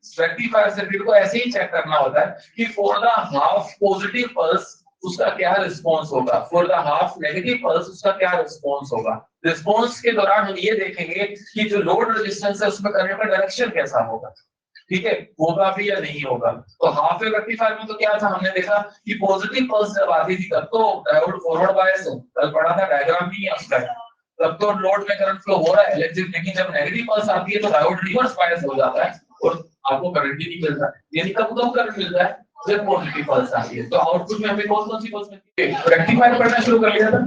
Rectifier circuit को ऐसे ही check करना होता है कि for the half positive pulse उसका क्या रिस्पॉन्स होगा, for the half negative pulse उसका क्या रिस्पॉन्स होगा। रिस्पॉन्स के दौरान हम ये देखेंगे कि जो लोड रेजिस्टेंस है उसमें करंट का डायरेक्शन कैसा होगा, ठीक है, होगा भी या नहीं होगा। तो हाफ वेव रेक्टिफायर में तो क्या था, हमने देखा कि पॉजिटिव पल्स जब आती थी तब तो डायोड फॉरवर्ड बायस है, कल पढ़ा था, डायग्राम भी है उसका, तब तो लोड में करंट फ्लो हो रहा है, लेकिन जब नेगेटिव पल्स आती है तो डायोड रिवर्स बायस हो जाता है और आपको करंट ही नहीं मिलता। यानी कब करंट मिलता है, जब पॉजिटिव पल्स आती है। तो आउटपुट में हमें कौन सी पल्स मिलती है। रेक्टिफायर पढ़ना शुरू कर लिया था,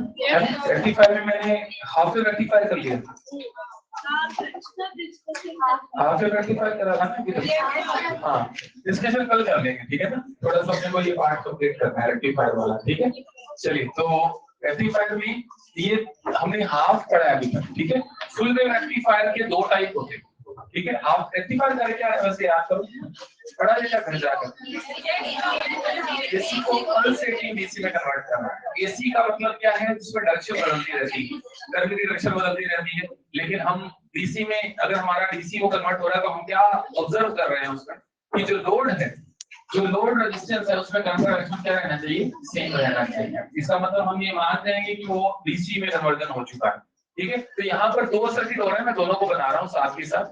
रेक्टिफायर में मैंने हाफ वेव रेक्टिफायर कर लिया था, हाफ वेव रेक्टिफायर करा था ना। हाँ, डिस्कशन कल कर लेंगे, ठीक है ना, थोड़ा सा अपने को ये पार्ट कंप्लीट करना है रेक्टिफायर वाला, ठीक है। चलिए, तो रेक्टिफायर में ये हमने हाफ पढ़ा है अभी तक, ठीक है। फुल वेव रेक्टिफायर के दो टाइप होते हैं, ठीक है। हाफ रेक्टिफायर का क्या है वैसे याद करो, पढ़ा लेना घर जाकर। एसी को पल्सेटिंग डीसी में कन्वर्ट करना है। एसी का मतलब क्या है, जिसमें डायरेक्शन बदलती रहती है, करंट की डायरेक्शन बदलती रहती है, लेकिन हम डीसी में, अगर हमारा डीसी को कन्वर्ट हो रहा है तो हम क्या ऑब्जर्व कर रहे हैं उसका, कि जो लोड है, जो लोड रेजिस्टेंस है उसमें करंट का डायरेक्शन क्या रहना चाहिए, सेम रहना चाहिए। इसका मतलब हम ये मान लेंगे कि वो डीसी में कन्वर्जन हो चुका है, ठीक है। तो यहाँ पर दो सर्किट हो रहे हैं, मैं दोनों को बना रहा हूँ साथ के साथ,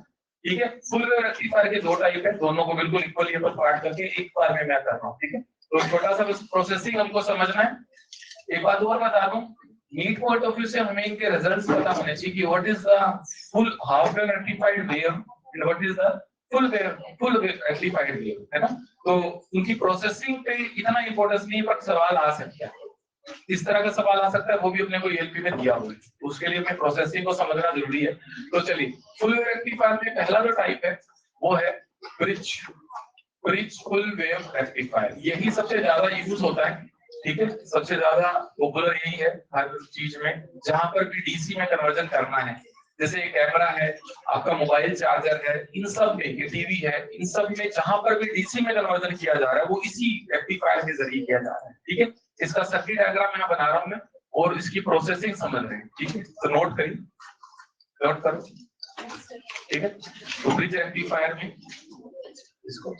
ठीक है। फुल वेव रेक्टिफायर के दो टाइप है, दोनों को बिल्कुल इक्वली पार्ट करके एक बार में मैं कर रहा हूँ, ठीक है। तो छोटा सा प्रोसेसिंग हमको समझना है। एक बात और बता दूं, नीट पॉइंट ऑफ व्यू से हमें इनके रिजल्ट्स पता होने चाहिए कि what is the full half wave rectified wave and what is the full wave rectified wave, है ना। तो उनकी प्रोसेसिंग पे इतना इंपॉर्टेंस नहीं, पर सवाल आ सकता है, इस तरह का सवाल आ सकता है, वो भी अपने को ईएलपी में दिया हुआ है, तो उसके लिए हमें प्रोसेसिंग को समझना जरूरी है। तो चलिए, फुल वेव रेक्टिफायर में पहला जो टाइप है वो है ब्रिज फुल वेव रेक्टिफायर। यही सबसे ज्यादा यूज होता है, ठीक है, सबसे ज्यादा पॉपुलर यही है हर चीज में, जहां पर भी डीसी में कन्वर्जन करना है, जैसे कैमरा है, आपका मोबाइल चार्जर है, इन सब में, ये टीवी है, इन सब में जहां पर भी डीसी में कन्वर्जन किया जा रहा है वो इसी रेक्टिफायर के जरिए किया जा रहा है, ठीक है। इसका सर्किट डायग्राम यहाँ बना रहा हूं मैं, और इसकी प्रोसेसिंग समझ रहे हैं, ठीक है। तो नोट करिए, नोट करो, ठीक है। तो ब्रिज रेक्टिफायर में इसको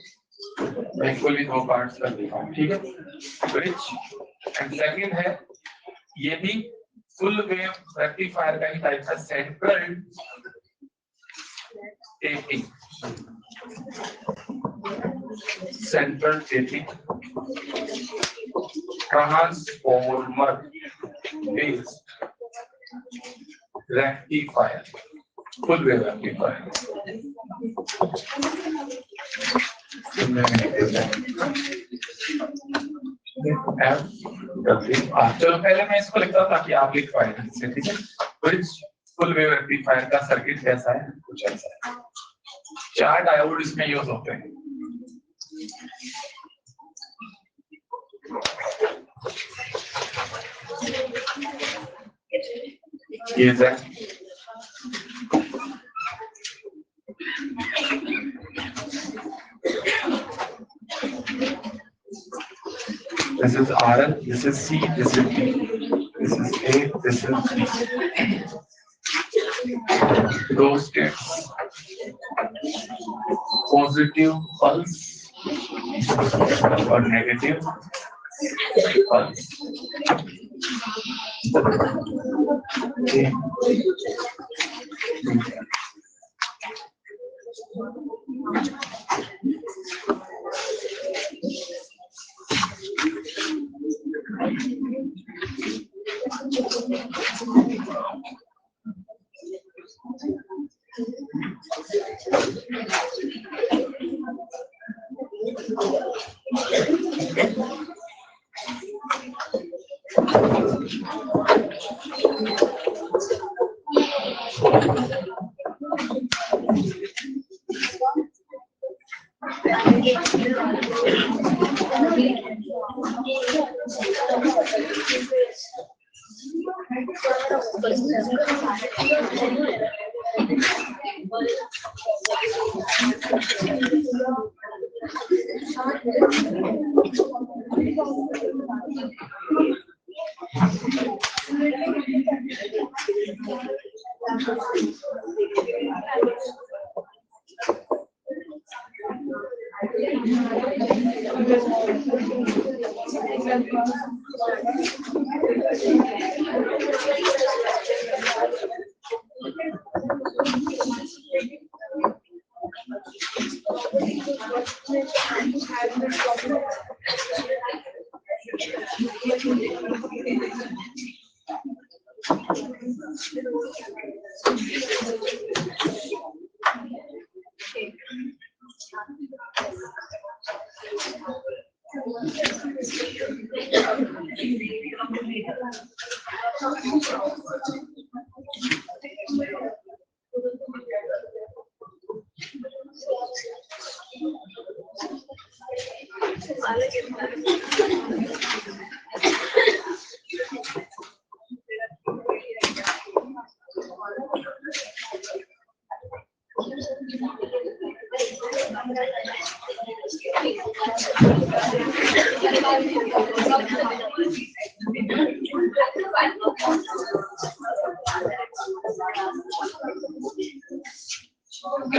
इक्वली दो पार्ट्स कर देता हूं, ठीक है, ब्रिज। एंड सेकंड है, ये भी फुल वेव रेक्टिफायर का ही टाइप है, central tapping, central tapping transformer based rectifier, full wave rectifier. चलो पहले मैं इसको लिखता हूं ताकि आप लिख पाए, ठीक है। ब्रिज फुल वेव रेक्टिफायर का सर्किट कैसा है, कुछ ऐसा है। 4 डायोड इसमें यूज होते हैं, ये है this is RL, this is C, this is B, this is A, this is B. Those states, positive pulse or negative pulse. Okay. क्या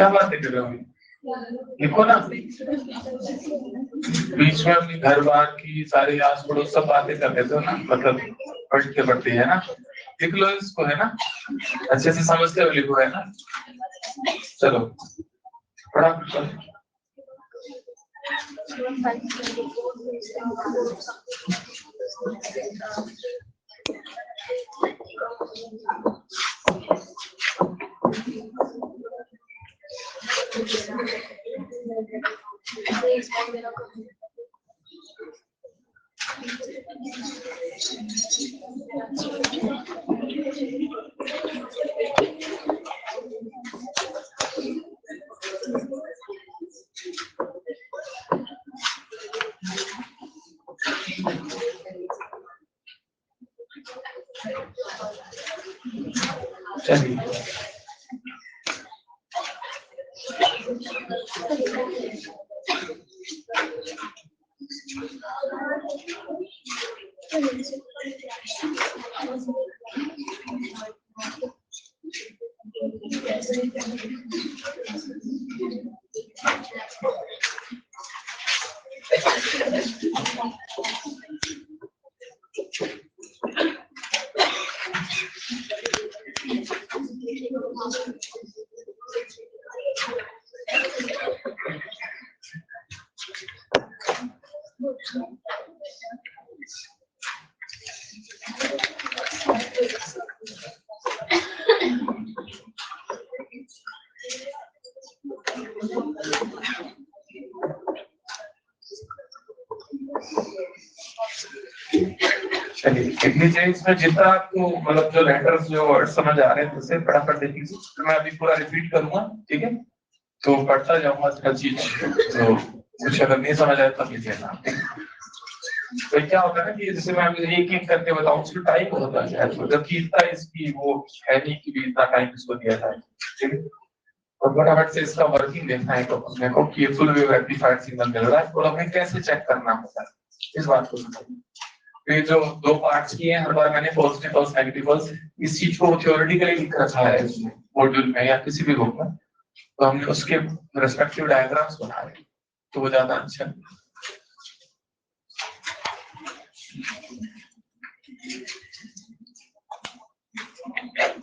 बातें कर रहे हो? लिखो ना, बीच में अपनी घर बार की सारी आस पड़ोस सब बातें कर लेते हो ना, मतलब पढ़ते पढ़ते है ना, लिख लो इसको, है ना, अच्छे से समझते हुए लिखो, है ना। चलो पढ़ा। चलिए इतनी चीज इसमें जितना आपको मतलब जो लेटर्स जो वर्ड समझ आ रहे हैं उसे फटाफट देख लीजिए, तो मैं अभी पूरा रिपीट करूंगा, ठीक है, तो पढ़ता जाऊंगा हर चीज, तो कुछ अगर नहीं समझ आए तब लीजिए ना। तो क्या होता है ना कि जैसे मैं एक एक करके बताऊं, उसमें टाइम होता है, जबकि इतना इसकी वो है नहीं कि भी इतना टाइम इसको दिया जाए, ठीक है। और फटाफट से इसका वर्किंग देखना है, तो अपने को कि फुल वेव रेक्टिफाइड सिग्नल मिल रहा है और हमें कैसे चेक करना होता है, इस बात को समझिए। ये जो दो पार्ट्स किए हैं, हर बार मैंने पॉजिटिव पल्स नेगेटिव पल्स इस चीज को थ्योरेटिकली लिख रखा है इसमें मॉड्यूल में या किसी भी बुक में, तो हमने उसके रेस्पेक्टिव डायग्राम्स बनाए, तो वो ज्यादा अच्छा है।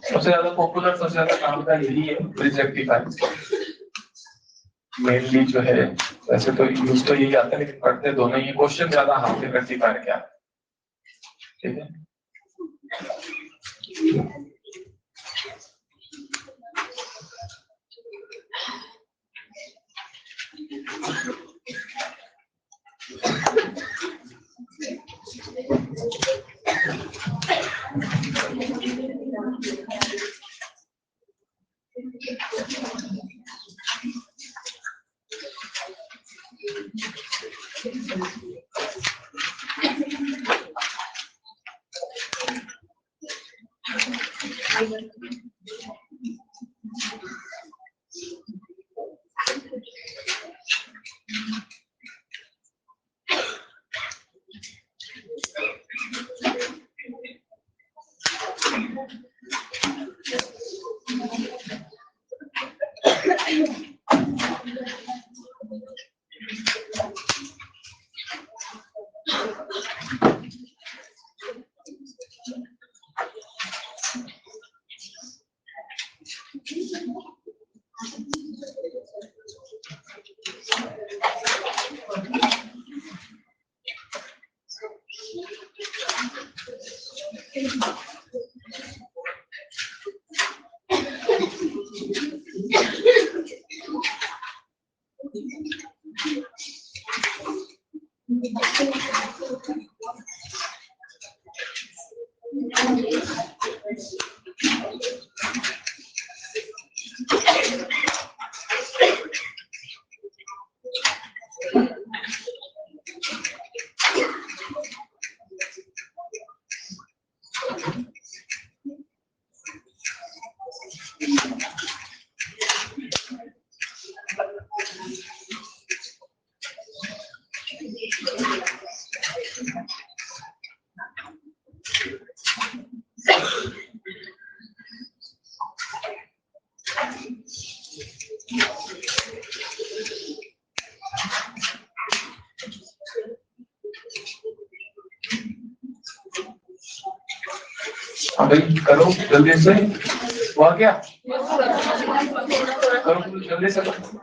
सबसे ज्यादा पॉपुलर, सबसे ज्यादा काम का यही है ब्रिज रेक्टिफायर मेनली जो है, वैसे तो यूज तो यही आता है, लेकिन पढ़ते दोनों ही, क्वेश्चन ज्यादा हाफ रेक्टिफायर क्या, ठीक है। भाई करो जल्दी से, हुआ क्या? करो जल्दी से करो।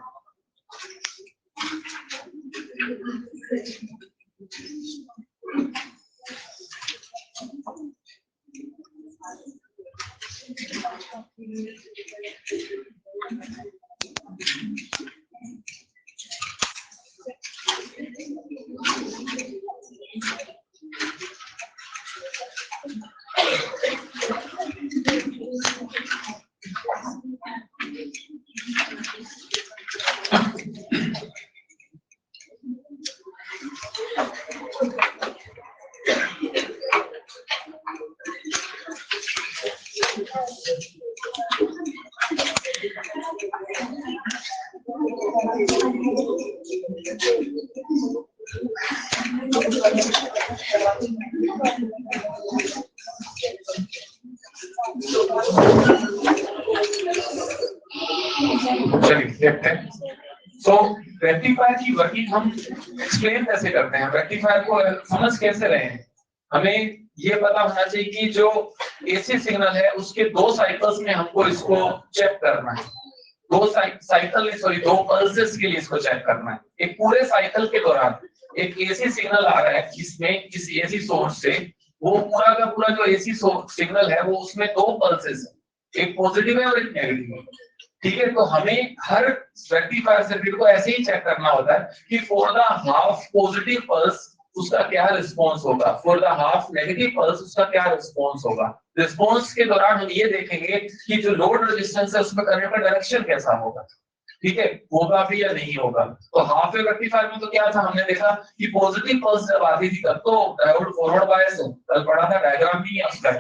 चलिए देखते हैं। सो रेक्टिफायर की वर्किंग हम एक्सप्लेन कैसे करते हैं, रेक्टिफायर को समझ कैसे रहे हैं। हमें ये पता होना चाहिए कि जो एसी सिग्नल है उसके दो साइकिल्स में हमको इसको चेक करना है। दो साइकिल सॉरी दो पल्सेस के लिए इसको चेक करना है। एक पूरे साइकिल के दौरान एक एसी सिग्नल आ रहा है जिसमें इस एसी सोर्स से, वो पूरा का पूरा जो एसी सिग्नल है वो उसमें दो पल्सेस है, एक पॉजिटिव है और एक नेगेटिव है। ठीक है, तो हमें हर रेक्टिफायर सर्किट को ऐसे ही चेक करना होता है कि for the half positive pulse उसका क्या रिस्पॉन्स होगा, for the half negative pulse उसका क्या रिस्पॉन्स होगा। रिस्पॉन्स के दौरान हम ये देखेंगे कि जो लोड रेजिस्टेंस है उसमें करंट का डायरेक्शन कैसा होगा, ठीक है, होगा भी या नहीं होगा। तो हाफ वेव रेक्टिफायर में तो क्या था, हमने देखा कि पॉजिटिव पल्स जब आती थी तब तो डायोड फॉरवर्ड बायस है, कल पढ़ा था डायग्राम भी है उसका,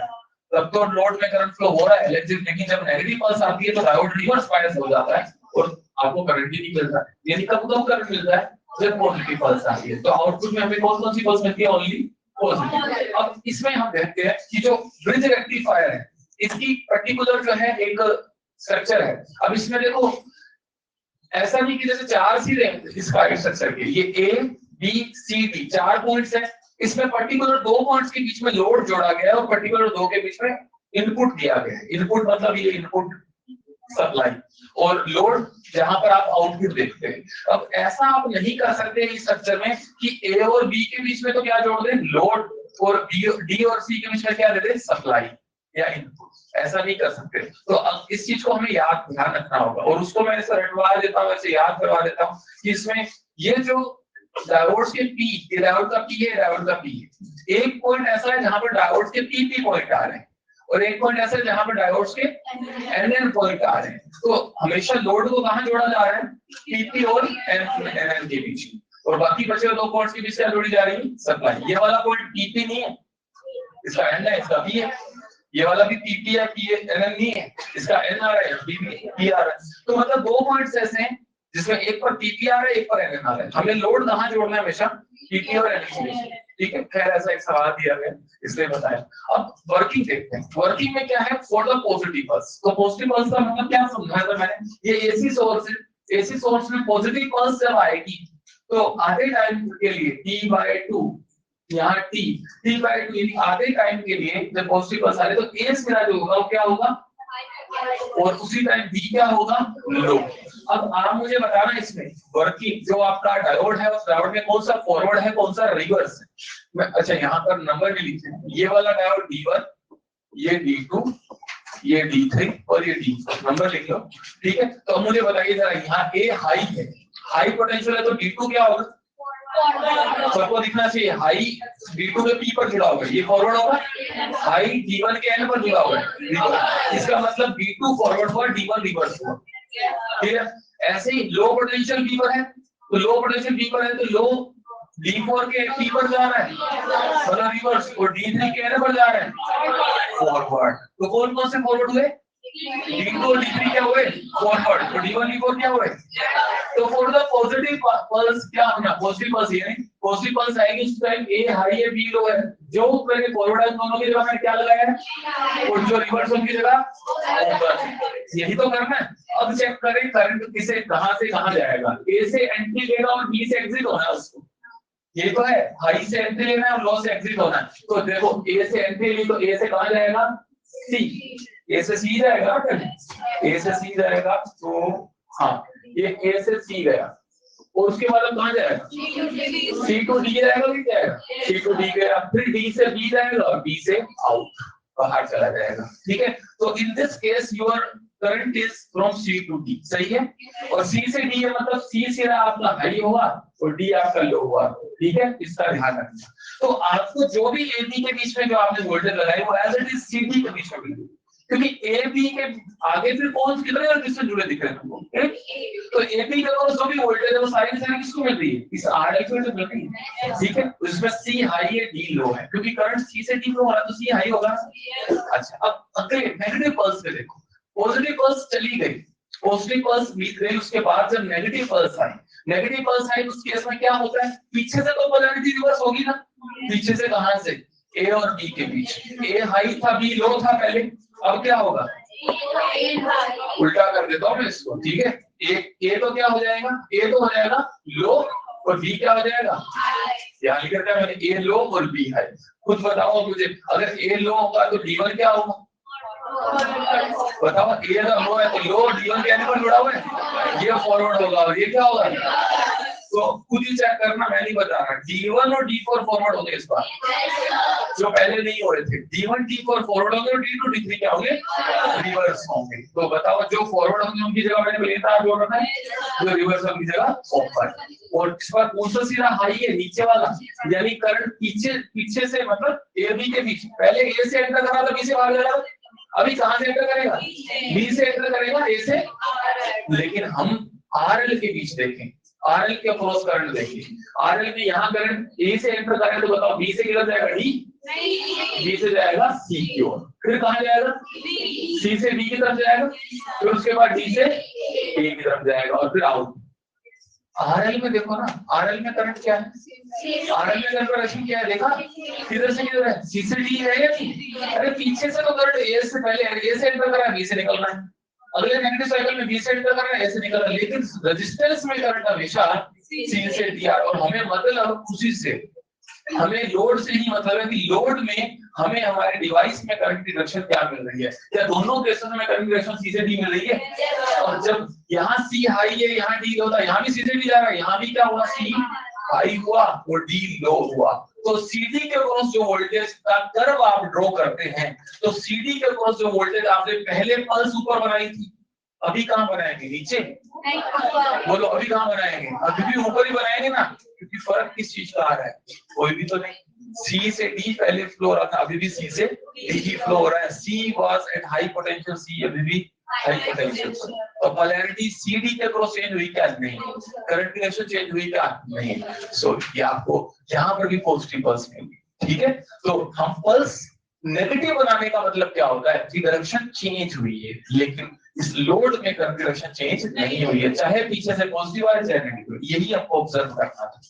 तब तो लोड में करंट फ्लो हो रहा है, लेकिन जब नेगेटिव पल्स आती है तो डायोड रिवर्स बायस हो जाता है और आपको करंट ही नहीं मिलता। यानी कब करंट मिलता है, जब पॉजिटिव पल्स आती है। तो आउटपुट में हमें कौन सी पल्स मिलती है, ओनली पॉजिटिव। अब इसमें हम देखते हैं कि जो ब्रिज रेक्टिफायर है इसकी पर्टिकुलर जो है एक स्ट्रक्चर है। अब इसमें देखो ऐसा नहीं कि जैसे चार सीधे इसका स्ट्रक्चर के ये ए बी सी डी चार पॉइंट्स है, इसमें पर्टिकुलर दो पॉइंट्स के बीच में लोड जोड़ा गया है और पर्टिकुलर दो के बीच में इनपुट दिया गया है। इनपुट मतलब ये इनपुट सप्लाई और लोड जहां पर आप आउटपुट देखते हैं। अब ऐसा आप नहीं कर सकते इस स्ट्रक्चर में कि ए और बी के बीच में तो क्या जोड़ दें, लोड, और डी और सी के बीच में क्या दे दें, सप्लाई या इनपुट। ऐसा नहीं कर सकते। तो अब इस चीज को हमें ध्यान रखना होगा और उसको मैं ऐसे रटवा देता हूँ, ऐसे याद करवा देता हूँ कि इसमें ये जो डायोड्स के पी, ये डायोड का पी है, डायोड का पी है। एक पॉइंट ऐसा है जहां पर डायोड्स के पी पॉइंट आ रहे हैं और एक पॉइंट ऐसा है जहां पर डायोड्स के एन पॉइंट आ रहे हैं। तो हमेशा लोड को कहां जोड़ा जा रहा है, पीपी और एन के बीच, और बाकी बचे दो पॉइंट्स के बीच क्या जोड़ी जा रही है, सप्लाई। ये वाला पॉइंट पीपी नहीं है, इसका एन है, इसका पी है। ये वाला भी पीपी है, पी एन नहीं है, इसका एन आ रहा है, पी आ रहा है। तो मतलब दो पॉइंट्स ऐसे हैं जिसमें एक पर पीपी आ रहा है, एक पर एन आ रहा है। हमें लोड कहां जोड़ना है, हमेशा पीपी और एन के बीच। ठीक है, खैर ऐसा एक सवाल दिया गया इसलिए बताया। अब वर्किंग देखते हैं। वर्किंग में क्या है, फॉर द पॉजिटिव पल्स। तो पॉजिटिव पल्स का मतलब क्या समझाया था मैंने, ये एसी सोर्स है, एसी सोर्स में पॉजिटिव पल्स जब आएगी तो आधे टाइम के लिए t/2, यहाँ t/2 यानी आधे टाइम के लिए जब पॉजिटिव पल्स आ रही तो एस मेरा जो होगा वो क्या होगा, और उसी टाइम बी क्या होगा, लो। अब आप मुझे बताना इसमें वर्किंग, जो आपका डायोड है उस डायोड में कौन सा फॉरवर्ड है, कौन सा रिवर्स है। अच्छा यहाँ पर नंबर भी लिखे, ये वाला डायोड D1, ये D2, ये D3 और ये D4, नंबर लिख लो। ठीक है, तो मुझे बताइए जरा, यहाँ ए हाई है हाई पोटेंशियल है तो D2 क्या होगा, सबको दिखना चाहिए, हाई D2 के P पर जुड़ा होगा, ये फॉरवर्ड होगा, हाई D1 के N पर जुड़ा हुआ है, इसका मतलब D2 फॉरवर्ड हुआ, D1 रिवर्स हुआ, ठीक है। ऐसे ही लो पोटेंशियल P पर है, तो लो पोटेंशियल P पर है तो लो D4 के P पर जा रहा है मतलब रिवर्स, और D3 के N पर जा रहा है फॉरवर्ड। तो कौन कौन से फॉरवर्ड हुए, D2 और D3 क्या हुए फॉरवर्ड, तो D1 D4 क्या हुए। तो फॉर द पॉजिटिव पल्स क्या होना, पॉजिटिव पल्स ये नहीं, पॉजिटिव पल्स आएगी उस टाइम A हाई है B लो है, जो मैंने फॉरवर्ड है दोनों की जगह मैंने क्या लगाया है, और जो रिवर्स उनकी जगह, यही तो करना है। अब चेक करें करंट किसे कहां से कहां जाएगा, A से एंट्री लेगा और B से एग्जिट होना है उसको, ये तो है, हाई से एंट्री लेना है और लो से एग्जिट होना है। तो देखो A से एंट्री ली तो A से कहां जाएगा, C, A से C जाएगा, A से C जाएगा, तो हाँ ये A से C गया, और उसके बाद कहां जाएगा, C to D जाएगा, नहीं जाएगा, C to D गया, फिर D से B जाएगा और B से आउट बाहर चला जाएगा, ठीक है। तो in this case your current is from C to D, सही है। और C से D है मतलब C सीधा आपका हाई होगा और D आपका लो होगा, ठीक है, इसका ध्यान रखना। तो आपको जो भी AB के बीच में जो आपने वोल्टेज लगाई वो एज इट इज CD के बीच में मिलेगी, क्योंकि AB के आगे फिर कौन कितने और किससे जुड़े दिख रहे हैं तुमको, तो AB के पास जो भी वोल्टेज है वो सारी किसको मिल रही है, इस RL को तो मिल रही है, ठीक है। उसमें C हाई है D लो है, क्योंकि करंट C से D लो हो रहा है तो C हाई होगा। अच्छा अब अगले नेगेटिव पल्स पे देखो, पॉजिटिव पल्स चली गई, पॉजिटिव पल्स बीत गई, उसके बाद जब नेगेटिव पल्स आई, नेगेटिव पल्स आई उस केस में क्या होता है, पीछे से तो पोलैरिटी रिवर्स होगी ना, पीछे से कहां से, A और B के बीच, A हाई था B लो था पहले, अब क्या होगा, उल्टा कर देता हूं मैं इसको, ठीक है। A तो क्या हो जाएगा, A तो हो जाएगा लो और B क्या हो जाएगा, यहाँ लिख रखा है मैंने A लो और B हाई। खुद बताओ मुझे, अगर A लो होगा तो D1 क्या होगा, बताओ A लो है तो लो D1 के एनिमल जुड़ा हुआ है, ये फॉरवर्ड होगा और ये क्या होगा, तो खुद ही चेक करना, मैं नहीं बता रहा, D1 और D4 फॉरवर्ड होंगे इस बार, जो पहले नहीं हो रहे थे, D1 D4 फॉरवर्ड होंगे और D2 D3 क्या होंगे, रिवर्स होंगे। तो बताओ जो फॉरवर्ड होंगे उनकी जगह मैंने प्लेन तार जोड़ रखा है, जो रिवर्स होंगी जगह ओपन, और इस बार कौन सा सिरा हाई है, नीचे वाला, यानी करंट पीछे से मतलब A B के बीच, पहले A से एंटर करा था B से बाहर जा रहा, अभी कहां से एंटर करेगा, B से एंटर करेगा A से, लेकिन हम RL के बीच देखें, RL के क्रॉस करंट देखिए, RL में यहाँ करंट A से एंटर करें तो बताओ B से किधर जाएगा, D, B से जाएगा C की ओर, फिर कहां जाएगा, C से D की तरफ जाएगा, फिर उसके बाद D से A की तरफ जाएगा और फिर आउट। RL में देखो ना, RL में करंट क्या है, RL में करंट क्या है, देखा किधर से किधर है, C से D है या नहीं, अरे पीछे से तो करंट A से पहले A से एंटर करा, B से निकलना है, अगले नेगेटिव साइकिल में B से एंटर कर रहा है, A से निकल रहा है, लेकिन रेजिस्टेंस में करंट हमेशा C से D, और हमें मतलब उसी से, हमें लोड से ही मतलब है कि लोड में हमें हमारे डिवाइस में करंट की डायरेक्शन क्या मिल रही है, क्या दोनों केसेस में करंट की डायरेक्शन C से D मिल रही है, और जब यहाँ C हाई है यहाँ D लो था, यहाँ भी C से D जा रहा है, यहाँ भी क्या हुआ, C हाई हुआ और D लो हुआ, तो CD के क्रॉस जो वोल्टेज का कर्व आप ड्रॉ करते हैं, तो CD के क्रॉस जो वोल्टेज आपने पहले पल्स ऊपर बनाई थी, अभी कहां बनाएंगे, नीचे, बोलो अभी कहां बनाएंगे, अभी भी ऊपर ही बनाएंगे ना, क्योंकि फर्क किस चीज का आ रहा है, कोई भी तो नहीं, C से D पहले फ्लो हो रहा था, अभी भी C से D ही फ्लो हो रहा है, C was at high potential, C अभी भी हाई पोटेंशियल, तो पोलैरिटी CD के क्रॉस चेंज हुई क्या, नहीं, करंट की डायरेक्शन चेंज हुई क्या, नहीं, सो ये आपको यहाँ पर भी पॉजिटिव पल्स मिलेगी, ठीक है। तो हम पल्स नेगेटिव बनाने का मतलब क्या होता है कि डायरेक्शन चेंज हुई है, लेकिन इस लोड में करंट डायरेक्शन चेंज नहीं हुई है, चाहे पीछे से पॉजिटिव आए चाहे नेगेटिव, यही आपको ऑब्जर्व करना था।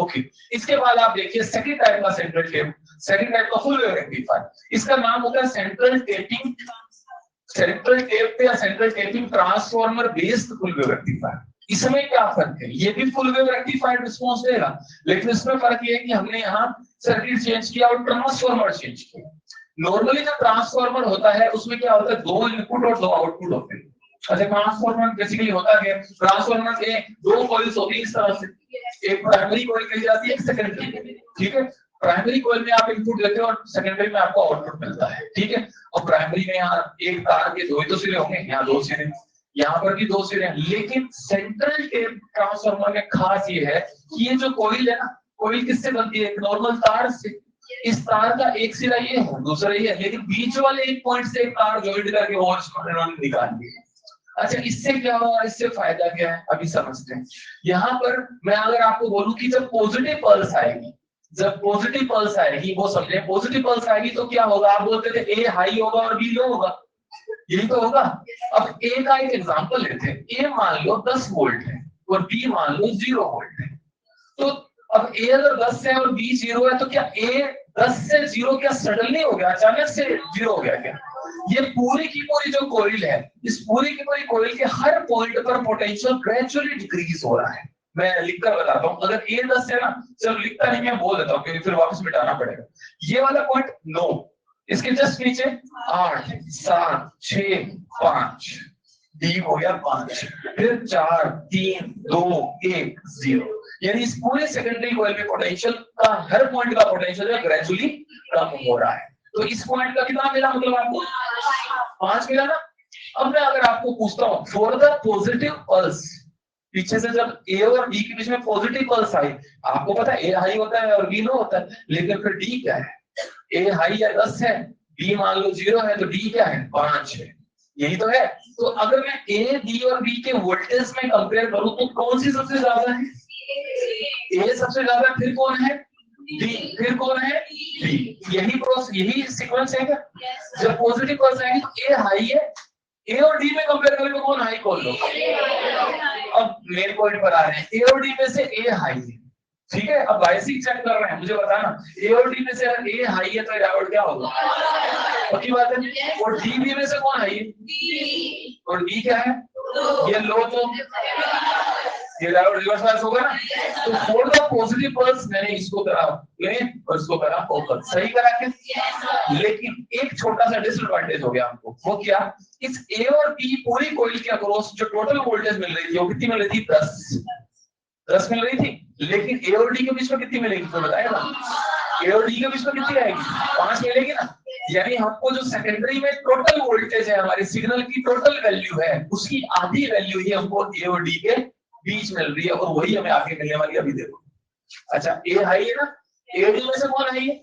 ओके, इसके बाद आप देखिए सेकंड टाइप का सेंट्रल टेप, सेकंड टाइप का फुल वेव रेक्टिफायर, इसका नाम होता है सेंट्रल टेपिंग, सेंट्रल टेप या central tapping transformer based full wave rectifier. इसमें क्या फर्क है, ये भी फुल वेव रेक्टिफाइड रिस्पांस देगा, लेकिन इसमें फर्क ये है कि हमने यहाँ सर्किट चेंज किया और ट्रांसफार्मर चेंज किया। नॉर्मली जो ट्रांसफार्मर होता है उसमें क्या होता है, दो इनपुट और दो आउटपुट होते हैं। अच्छा, ट्रांसफार्मर बेसिकली होता है, ट्रांसफार्मर के दो कॉइल्स होती है इस तरह से, एक प्राइमरी कॉइल कही जाती है, एक सेकेंडरी, ठीक है। प्राइमरी कॉइल में आप इनपुट देते हो और सेकेंडरी में आपको आउटपुट मिलता है, ठीक है। और प्राइमरी में यहाँ एक तार के दो ही तो सिरे होंगे, यहाँ दो सिरे, यहाँ पर भी 2 सिरे हैं, लेकिन सेंट्रल टेप ट्रांसफार्मर में खास ये है कि ये जो कोइल है ना, कोइल किससे बनती है? एक नॉर्मल तार से। इस तार का एक सिरा ये है, दूसरा ये है, लेकिन बीच वाले एक पॉइंट से एक तार जॉइंट करके और निकाल दी। अच्छा, इससे क्या हुआ, इससे फायदा क्या है, अभी समझते हैं। यहाँ पर मैं अगर आपको बोलूं कि जब पॉजिटिव पल्स आएगी, जब पॉजिटिव पल्स आएगी, वो समझे, पॉजिटिव पल्स आएगी तो क्या होगा? आप बोलते थे ए हाई होगा और बी लो होगा, यही तो होगा। अब ए का एक एग्जांपल लेते हैं। ए मान लो 10 वोल्ट है और बी मान लो 0 वोल्ट है। तो अब ए अगर 10 है और बी 0 है, तो क्या ए 10 से 0 क्या सडनली हो गया, अचानक से 0 हो गया क्या? ये पूरी की पूरी जो कोइल है, इस पूरी की पूरी कोइल के हर पॉइंट पर पोटेंशियल ग्रेजुअली डिक्रीज हो रहा है। मैं लिखकर बताता हूँ। अगर ए 10 है ना, चलो लिखता नहीं, मैं बोल देता हूँ क्योंकि फिर वापस मिटाना पड़ेगा। ये वाला पॉइंट 9, इसके जस्ट नीचे 8 7 6 5, डी हो गया 5, फिर 4 3 2 1 0। यानी इस पूरे सेकेंडरी कॉइल में पोटेंशियल का हर पॉइंट का पोटेंशियल जो ग्रेजुअली कम हो रहा है। तो इस पॉइंट का कितना मिला, मतलब आपको 5 मिला ना। अब मैं अगर आपको पूछता हूं फॉर द पॉजिटिव पल्स, पीछे से जब ए और बी के बीच में पॉजिटिव पल्स आई, आपको पता है ए हाई होता है और बी लो होता है, लेकिन फिर डी क्या है? ए हाई या 10 है, बी मान लो 0 है, तो डी क्या है? 5 है, यही तो है। तो अगर मैं ए बी और बी के वोल्टेज में कंपेयर करूं तो कौन सी सबसे ज्यादा है? ए सबसे ज्यादा, फिर कौन है? डी, फिर कौन है? डी। यही सीक्वेंस है क्या? जब पॉजिटिव पल्स आएंगे तो ए हाई है, ए और डी में कंपेयर करें तो कौन हाई, कौन लो? अब मेन पॉइंट पर आ रहे हैं, ए और डी में से ए हाई है, ठीक है। अब बायसिंग चेक कर रहे हैं, मुझे बताना ए और डी में से अगर ए हाई है तो डायोड क्या होगा? पक्की बात है। और डी बी में से कौन हाई है और डी क्या है? ये लो, तो ये डायोड रिवर्स बायस होगा ना। तो फॉर द पॉजिटिव पल्स मैंने इसको करा प्लेन और इसको करा ओपन, सही करा के। लेकिन एक छोटा सा डिसएडवांटेज हो गया हमको, वो क्या? इस ए और बी पूरी कॉइल के अक्रॉस जो टोटल वोल्टेज मिल रही थी वो कितनी मिल रही थी? 10 मिल रही थी। लेकिन ए और डी के बीच में कितनी मिलेगी, तो बताएगा? ए और डी के बीच में कितनी आएगी? 5 मिलेगी ना। यानी हमको जो सेकेंडरी में टोटल वोल्टेज है, हमारे सिग्नल की टोटल वैल्यू है, उसकी आधी वैल्यू ही हमको ए और डी के बीच मिल रही है, और वही हमें आगे मिलने वाली है। अभी देखो, अच्छा ए हाई है ना, ए डी में से कौन हाई है?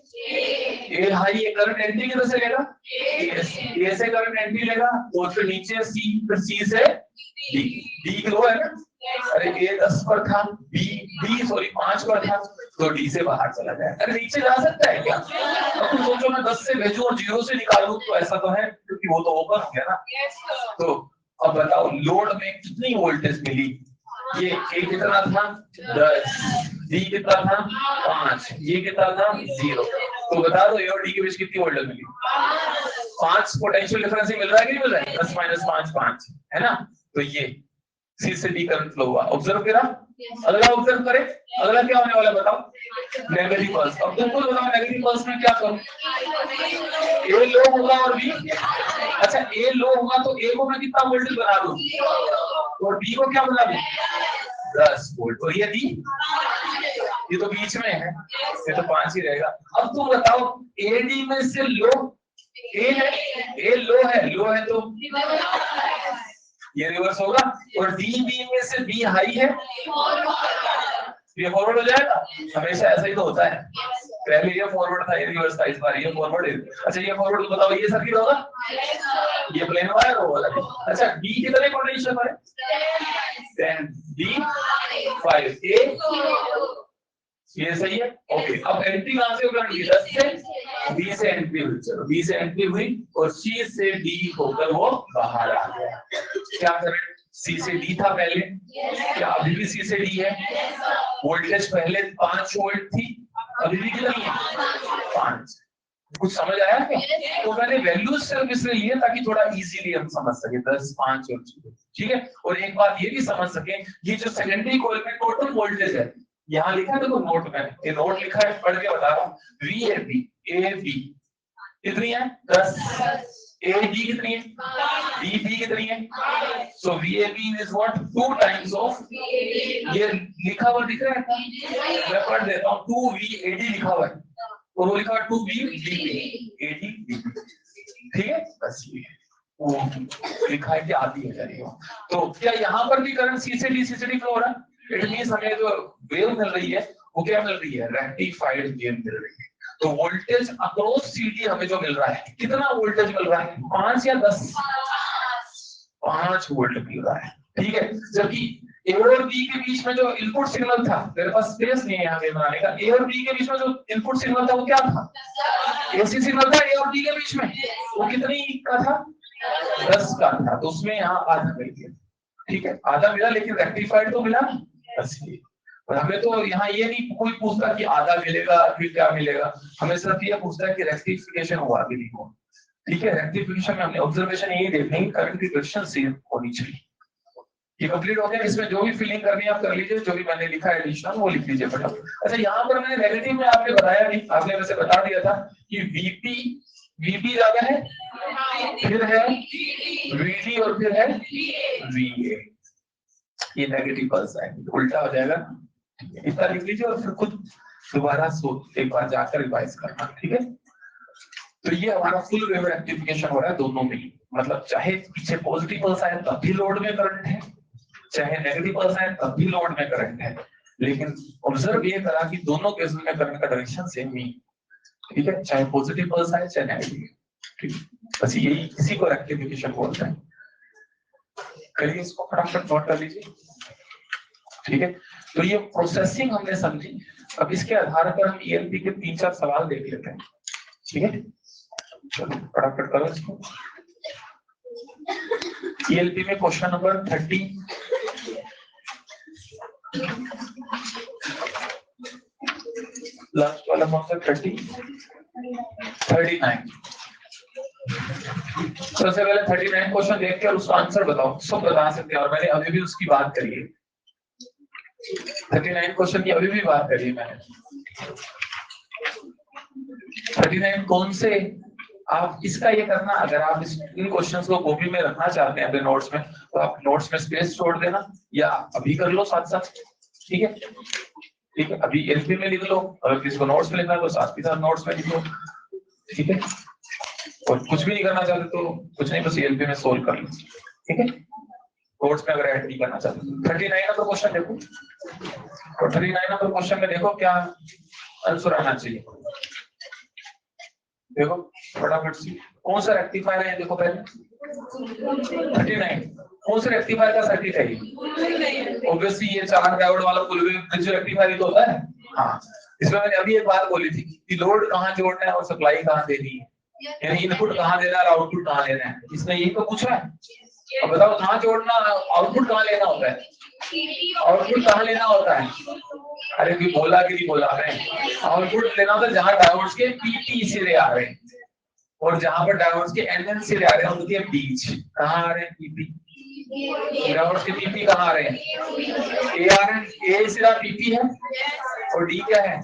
ए हाई है, करंट एंट्री किधर से लेगा? ए से करंट एंट्री लेगा, और फिर नीचे सी, फिर सी से डी, डी लो है ना। अरे ए 10 पर था, बी सॉरी 5 पर था, तो डी से बाहर चला जाए। अरे नीचे जा सकता है क्या? अब तुम सोचो मैं 10 से भेजूं और 0 से निकालूं, तो ऐसा तो है, क्योंकि वो तो ओपन हो गया ना। तो अब बताओ लोड में कितनी वोल्टेज मिली? ये ए कितना था? 10, डी कितना था? 5, ये कितना था? 0। तो बता दो ए और डी के बीच कितनी वोल्टेज मिली? 5 पोटेंशियल डिफरेंस ही मिल रहा है कि नहीं मिल रहा है? 10 - 5 5 है ना। तो ये सी से डी करंट फ्लो हुआ, ऑब्जर्व करा। अगला ऑब्जर्व करें, अगला क्या होने वाला है बताओ? Negative pulse. अब तुम खुद बताओ नेगेटिव पल्स में क्या करूं? ए लो होगा और बी, अच्छा ए लो होगा तो ए को मैं कितना वोल्टेज बना दूं और बी को क्या बना दूं? 10 वोल्ट। और ये डी, ये तो बीच में है, ये तो 5 ही रहेगा। अब तुम बताओ ए डी में से लो ए है, ए लो है तो ये रिवर्स होगा, और डी बी में से बी हाई है, ये फॉरवर्ड हो जाएगा। हमेशा ऐसा ही तो होता है, पहले ये फॉरवर्ड था, ये रिवर्स था, इस बार ये फॉरवर्ड है। अच्छा ये फॉरवर्ड बताओ, ये सर्किट होगा, ये प्लेन वायर होगा। अच्छा डी कितने पोटेंशियल है? 10, डी 5, ए ये सही है, ओके। अब एंट्री कहां से होगी? 10 से बी से एंट्री हुई, चलो बी से एंट्री हुई और सी से डी होकर वो बाहर आ गया। क्या करें? सी से डी था पहले, क्या अभी भी सी से डी है? वोल्टेज पहले 5 वोल्ट थी, अभी भी कितनी है? 5। कुछ समझ आया क्या? तो मैंने वैल्यूज सिर्फ इसलिए लिए ताकि थोड़ा इजीली हम समझ सके 10 5 और 0, ठीक है। और एक बात ये भी समझ सके, ये जो सेकेंडरी कॉइल में टोटल वोल्टेज है, यहाँ लिखा है देखो नोट में, ये नोट लिखा है, पढ़ के बता रहा हूँ। VAB AB कितनी है? 10। AD कितनी है? DB कितनी है? So VAB is what? 2 times of, ये लिखा हुआ दिख रहा है, मैं पढ़ देता हूँ। 2VAD लिखा हुआ है और वो लिखा हुआ 2VDB, AD DB, ठीक है। बस ये वो लिखा है कि आधी है जाएगी। तो क्या यहाँ पर भी करंट सी से डी फ्लो हो रहा है? इट मींस हमें जो वेव मिल रही है वो क्या मिल रही है? रेक्टिफाइड वेव मिल रही है। तो वोल्टेज अक्रॉस सीडी हमें जो मिल रहा है, कितना वोल्टेज मिल रहा है? 5 या 10? 5 वोल्ट मिल रहा है, ठीक है। जबकि ए और बी के बीच में जो इनपुट सिग्नल था, मेरे पास स्पेस नहीं है यहाँ पे बनाने का, ए और बी के बीच में जो इनपुट सिग्नल था वो क्या था? एसी सिग्नल था ए और बी के बीच में, वो कितनी का था? 10 का था। तो उसमें यहाँ आधा मिल गया, ठीक है, आधा मिला, लेकिन रेक्टिफाइड तो मिला 10। और हमें तो यहाँ ये नहीं कोई पूछता कि आधा मिलेगा फिर क्या मिलेगा, हमें सिर्फ ये पूछता है कि रेक्टिफिकेशन हुआ कि नहीं हुआ, ठीक है। रेक्टिफिकेशन में हमने ऑब्जर्वेशन यही देखनी है, करंट की डायरेक्शन सेम होनी चाहिए। ये कंप्लीट हो गया। इसमें जो भी फिलिंग करनी है आप कर लीजिए, जो भी मैंने लिखा है एडिशनल वो लिख लीजिए फटाफट। अच्छा, यहाँ पर मैंने नेगेटिव में आपने बताया नहीं, आपने वैसे बता दिया था कि वीपी ज्यादा है, फिर है वीडी और फिर है वीए। ये नेगेटिव पल्स है, उल्टा हो जाएगा, इतना लिख लीजिए और फिर खुद दोबारा एक बार जाकर रिवाइज करना, ठीक है। तो ये हमारा फुल वेव रेक्टिफिकेशन हो रहा है दोनों में, मतलब चाहे पीछे पॉजिटिव पल्स आए तब भी लोड में करंट है, चाहे नेगेटिव पल्स आए तब भी लोड में करंट है, लेकिन ऑब्जर्व ये करा कि दोनों केस में करंट का डायरेक्शन सेम ही, ठीक है, चाहे पॉजिटिव पल्स आए चाहे नेगेटिव, ठीक है। बस यही इसी को रेक्टिफिकेशन बोलते हैं। करिए इसको फटाफट नोट कर लीजिए, ठीक है। तो ये प्रोसेसिंग हमने समझी। अब इसके आधार पर हम ईएलपी के 3-4 सवाल देख लेते हैं, ठीक है। चलो फटाफट करो इसको। ईएलपी में क्वेश्चन नंबर 30, लास्ट वाला कौन सा? 39। सबसे पहले 39 क्वेश्चन देख के और उसका आंसर बताओ, सब बता सकते हैं, और मैंने अभी भी उसकी बात करी है, 39 क्वेश्चन की अभी भी बात करी है मैंने। 39 कौन से? आप इसका ये करना, अगर आप इन क्वेश्चंस को कॉपी में रखना चाहते हैं अपने नोट्स में, तो आप नोट्स में स्पेस छोड़ देना, या अभी कर लो साथ साथ, ठीक है, ठीक है। अभी एलपी में लिख लो, अगर किसी को नोट्स में लिखना है तो साथ ही साथ नोट्स में लिख लो, ठीक है। और कुछ भी नहीं करना चाहते तो कुछ नहीं, बस एलपी में सोल्व कर लो, ठीक है। नोट्स में अगर ऐड नहीं करना चाहते। 39 नंबर क्वेश्चन देखो, और 39 नंबर क्वेश्चन में देखो क्या आंसर आना चाहिए। देखो फटाफट से, कौन सा रेक्टिफायर है देखो पहले। 39 कौन से रेक्टिफायर का सर्किट है ये? ऑब्वियसली ये 4 डायोड वाला फुल वेव ब्रिज रेक्टिफायर ही तो होता है। हाँ, इसमें मैंने अभी एक बात बोली थी कि लोड कहाँ जोड़ना है और सप्लाई कहाँ देनी है, यानी इनपुट कहाँ देना है और आउटपुट कहाँ लेना है, इसने यही तो पूछा है। अब बताओ कहाँ जोड़ना, आउटपुट कहाँ लेना होता है, आउटपुट कहाँ लेना होता है? अरे भी बोला कि नहीं बोला है, आउटपुट लेना होता है जहाँ डायोड्स के पीपी सिरे आ रहे हैं, और जहां पर डायोड्स के एनएन सिरे आ रहे हैं उनके बीच कहाँ आ रहे हैं? पीपी। डायोड्स के पीपी कहाँ आ रहे हैं? ए आ रहे हैं, ए सिरा पीपी है, और डी क्या है?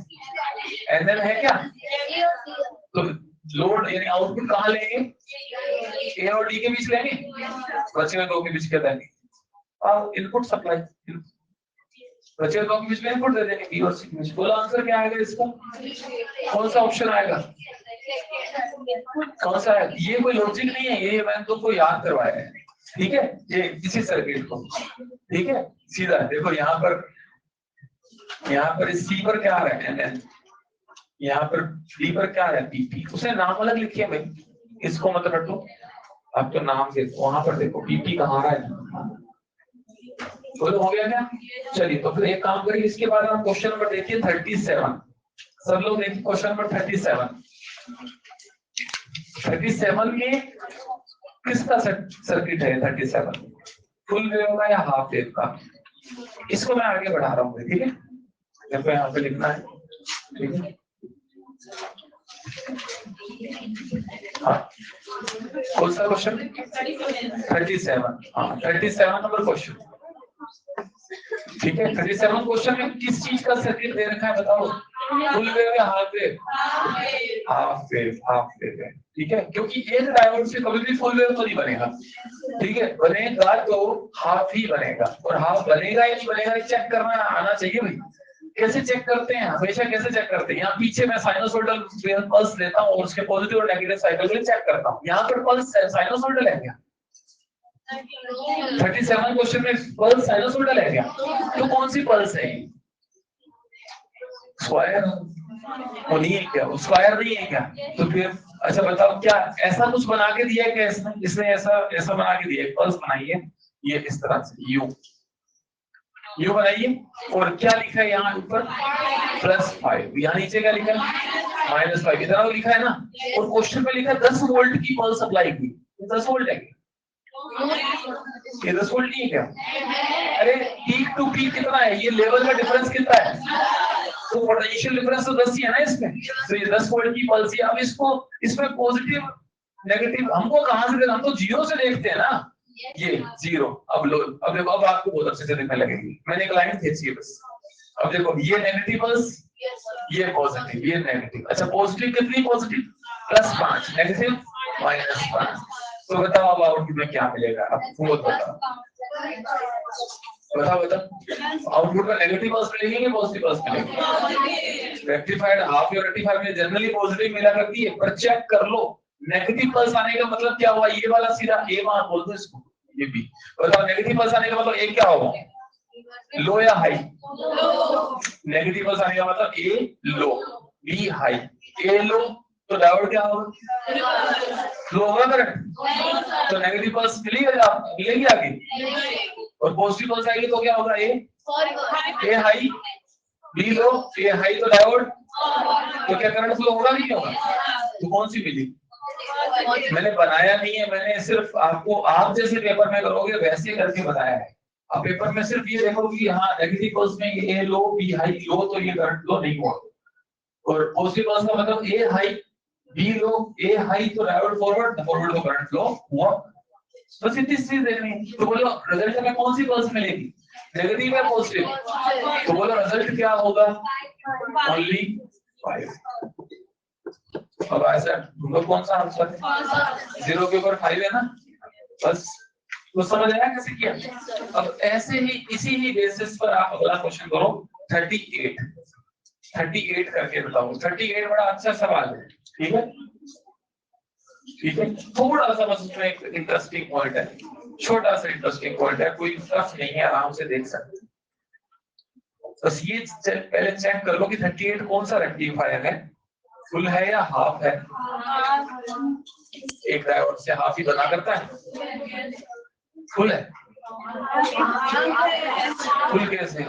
एनएन है क्या? तो लोड यानी आउटपुट कहाँ लेंगे? ए और डी के बीच लेंगे, बचे हुए दो के बीच क्या देंगे? और इनपुट सप्लाई, बचे हुए दो के बीच में इनपुट दे देंगे, बी और सी के बीच। बोला आंसर क्या आएगा इसका? कौन सा ऑप्शन आएगा? कौन सा है? ये कोई लॉजिक नहीं है, ये मैंने तुमको याद करवाया है, ठीक है, ये इसी सर्किट को, ठीक है। सीधा देखो यहाँ पर सी पर क्या आ रहा है? एनएन। यहाँ पर डी पर क्या आ रहा है? पीपी। उसने नाम अलग लिखे भाई, इसको मत रटो, अब तो नाम देखो, वहां पर देखो पीपी कहाँ आ रहा है। बोलो हो गया क्या? चलिए तो फिर एक काम करिए, इसके बाद हम क्वेश्चन नंबर देखिए 37। सब लोग देखिए क्वेश्चन नंबर 37 में किसका सर्किट है? 37 फुल वेव का या हाफ वेव का? इसको मैं आगे बढ़ा रहा हूँ, ठीक है, मेरे को यहाँ पे लिखना है, ठीक है। हाँ, कौन सा क्वेश्चन? 37। हाँ 37 नंबर क्वेश्चन, ठीक है। 37 क्वेश्चन में किस चीज का सर्किट दे रखा है बताओ? फुल वेव या हाफ वेव? हाफ वेव है, ठीक है, क्योंकि एक डायोड से कभी भी फुल वेव तो नहीं बनेगा, ठीक है, बनेगा तो हाफ ही बनेगा, और हाफ बनेगा या नहीं बनेगा चेक करना आना चाहिए भाई, कैसे चेक करते हैं, हमेशा कैसे चेक करते हैं, यहाँ पीछे मैं साइनोसॉइडल पल्स लेता हूँ और उसके पॉजिटिव और नेगेटिव साइकिल को चेक करता हूँ। यहाँ पर पल्स साइनोसॉइडल है क्या? 37 क्वेश्चन में पल्स साइनोसॉइडल है क्या? तो कौन सी पल्स है? स्क्वायर वो नहीं है क्या? स्क्वायर नहीं है क्या? तो फिर अच्छा बताओ, क्या ऐसा कुछ बना के दिया है क्या इसने ऐसा बना के दिया है, पल्स बनाई है ये इस तरह से यू बनाइए, और क्या लिखा है यहाँ ऊपर +5, यहाँ नीचे क्या लिखा है -5, इतना तो लिखा है ना, और क्वेश्चन में लिखा है 10 वोल्ट की पल्स अप्लाई की, 10 वोल्ट है ये 10 वोल्ट नहीं है क्या? अरे पीक टू पीक कितना है, ये लेवल का डिफरेंस कितना है, तो पोटेंशियल डिफरेंस तो 10 ही है ना इसमें, तो ये 10 वोल्ट की पल्स है। अब इसमें पॉजिटिव नेगेटिव हमको कहां से, हम तो जीरो से देखते हैं ना, ये जीरो। अब देखो, अब आपको बहुत अच्छे से दिखने लगेगी, मैंने एक लाइन खींची है बस। अब देखो ये नेगेटिव पल्स, ये पॉजिटिव, ये नेगेटिव। अच्छा पॉजिटिव कितनी, पॉजिटिव +5, नेगेटिव -5। तो बताओ अब आउटपुट में क्या मिलेगा, अब खुद बताओ आउटपुट में नेगेटिव पल्स मिलेगी या पॉजिटिव पल्स मिलेगी? रेक्टिफाइड हाफ या रेक्टिफायर में जनरली पॉजिटिव मिला करती है, पर चेक कर लो नेगेटिव पल्स आने का मतलब क्या हुआ, ये वाला सीधा ए मान बोल दो इसको, ये बी। बताओ नेगेटिव पल्स आने का मतलब ए क्या होगा, लो या हाई? नेगेटिव पल्स आने का मतलब ए लो, बी हाई। ए लो तो डायोड क्या होगा, लो होगा करंट, तो नेगेटिव पल्स मिलेगी आगे, और पॉजिटिव पल्स आएगी तो क्या होगा, ए हाई बी लो, ए हाई तो डायोड, तो क्या करंट फ्लो होगा नहीं होगा? तो कौन सी मिली? मैंने बनाया नहीं है, मैंने सिर्फ आपको, आप जैसे पेपर में करोगे वैसे करके बताया है। अब पेपर में सिर्फ ये देखो कि हाँ नेगेटिव पल्स में ए लो बी हाई लो, तो ये करंट फ्लो नहीं हुआ, और पॉजिटिव पल्स का मतलब ए हाई बी लो, ए हाई तो डायोड फॉरवर्ड तो करंट फ्लो हुआ। बस इतनी चीज देखनी है। तो बोलो रिजल्ट में कौन सी पल्स मिलेगी, नेगेटिव या पॉजिटिव? तो बोलो रिजल्ट क्या होगा, ओनली 5। अब ऐसा तुम कौन सा आंसर है, 0 के ऊपर 5 है ना, बस तो समझ आया कैसे किया। अब ऐसे ही इसी ही बेसिस पर आप अगला क्वेश्चन करो 38 करके बताओ। 38 बड़ा अच्छा सवाल है, ठीक है ठीक है, थोड़ा सा बस उसमें एक इंटरेस्टिंग पॉइंट है, छोटा सा इंटरेस्टिंग पॉइंट है, कोई टफ नहीं है, आराम से देख सकते। बस ये पहले चेक कर लो कि 38 कौन सा रेक्टिफायर है, फुल है या हाफ है। एक डायोड से हाफ ही बना करता है, फुल है, फुल कैसे,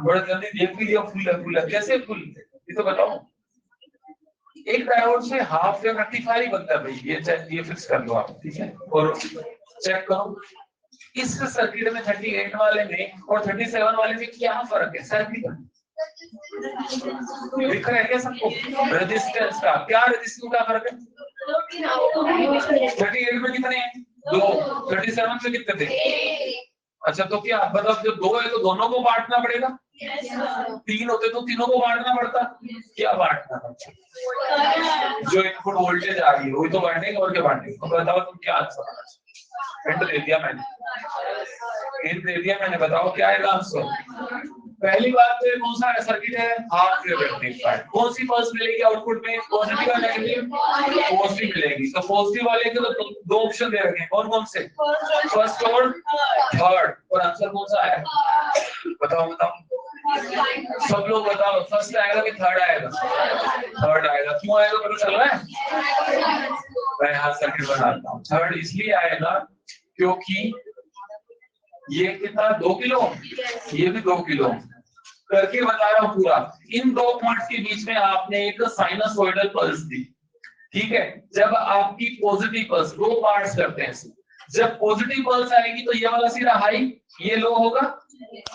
बड़ा जल्दी देख भी दिया, फुल है कैसे, फुल ये तो बताओ। एक डायोड से हाफ वेव रेक्टिफायर ही बनता है भाई, ये फिक्स कर लो आप, ठीक है, और चेक करो इस सर्किट में 38 वाले में और 37 वाले में क्या फर्क है, सर्किट दिख रहा है क्या सबको, रेजिस्टेंस का, क्या रेजिस्टेंस का फर्क है, 38 में कितने हैं, 2, 37 में कितने थे। अच्छा तो क्या मतलब जब 2 है तो दोनों को बांटना पड़ेगा, 3 होते तो तीनों को बांटना पड़ता, क्या बांटना पड़ता, जो इनपुट वोल्टेज आ रही है वही तो बांटेंगे, और क्या बांटेंगे। तो बताओ तुम क्या आंसर, हिंट दे दिया मैंने, बताओ क्या है आंसर। पहली बात तो कौन सा सर्किट है, हाफ वेव रेक्टिफायर। कौन सी पल्स मिलेगी आउटपुट में, पॉजिटिव या नेगेटिव, पॉजिटिव मिलेगी। तो पॉजिटिव वाले के तो 2 ऑप्शन दे रखे हैं, कौन कौन से, फर्स्ट और थर्ड, और आंसर कौन सा आया, बताओ सब लोग बताओ, फर्स्ट आएगा कि थर्ड आएगा, थर्ड आएगा। क्यों आएगा पता चल रहा है, मैं यहाँ सर्किट बनाता हूँ। थर्ड इसलिए आएगा क्योंकि ये कितना 2 किलो, ये भी 2 किलो करके बता रहा हूँ पूरा। इन 2 पॉइंट्स के बीच में आपने एक साइनसोइडल पल्स दी, ठीक है। जब आपकी पॉजिटिव पल्स, 2 पार्ट्स करते हैं, जब पॉजिटिव पल्स आएगी तो ये वाला सीधा हाई, ये लो होगा।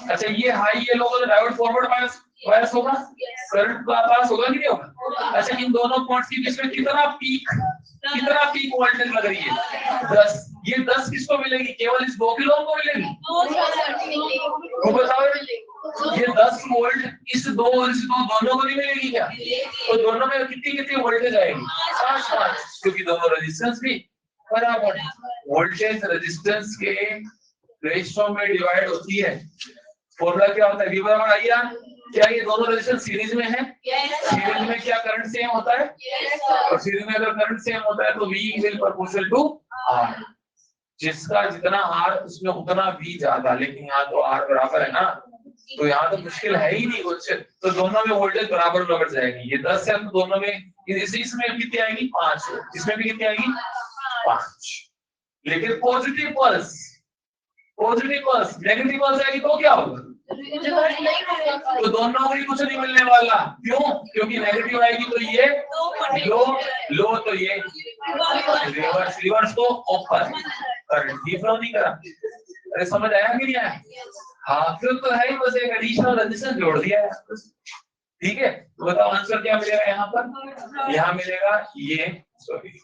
अच्छा ये हाई ये लो होगा तो डायोड फॉरवर्ड बायस होगा, करंट पास होगा कि नहीं होगा। अच्छा इन दोनों पॉइंट्स के बीच में कितना पीक वोल्टेज लग रही है, 10। ये 10 किसको मिलेगी, केवल इस 2 किलो को मिलेगी, तो बताओ ये 10 वोल्ट इस दो दोनों को नहीं मिलेगी क्या, तो दोनों में कितनी वोल्टेज आएगी, 5, क्योंकि दोनों रेजिस्टेंस भी बराबर, वोल्टेज रेजिस्टेंस के रेशियो में डिवाइड होती है। फॉर्मूला क्या होता है, V = IR, क्या ये दोनों रेजिस्टेंस सीरीज में है? सीरीज में क्या करंट सेम होता है? और सीरीज में अगर करंट सेम होता है तो V is proportional to R। जिसका जितना R उसमें उतना V ज्यादा, लेकिन यहाँ तो R बराबर है ना, तो यहाँ तो मुश्किल है ही नहीं कुछ। तो दोनों में वोल्टेज बराबर बराबर जाएगी। ये 10 है तो दोनों में इसमें कितनी आएगी? 5। इसमें भी कितनी आएगी? 5। लेकिन पॉजिटिव पल्स नेगेटिव पल्स आएगी तो क्या होगा? तो दोनों को ही कुछ नहीं मिलने वाला। क्यों? क्योंकि नेगेटिव आएगी तो ये लो तो ये रिवर्स तो ओपन, करंट ही फ्लो नहीं करा। अरे समझ आया कि नहीं आया? हाँ, फिर तो है ही, बस एक एडिशनल रेजिस्टेंस जोड़ दिया है। ठीक है, तो बताओ आंसर क्या मिलेगा यहाँ पर? यहाँ मिलेगा ये, सॉरी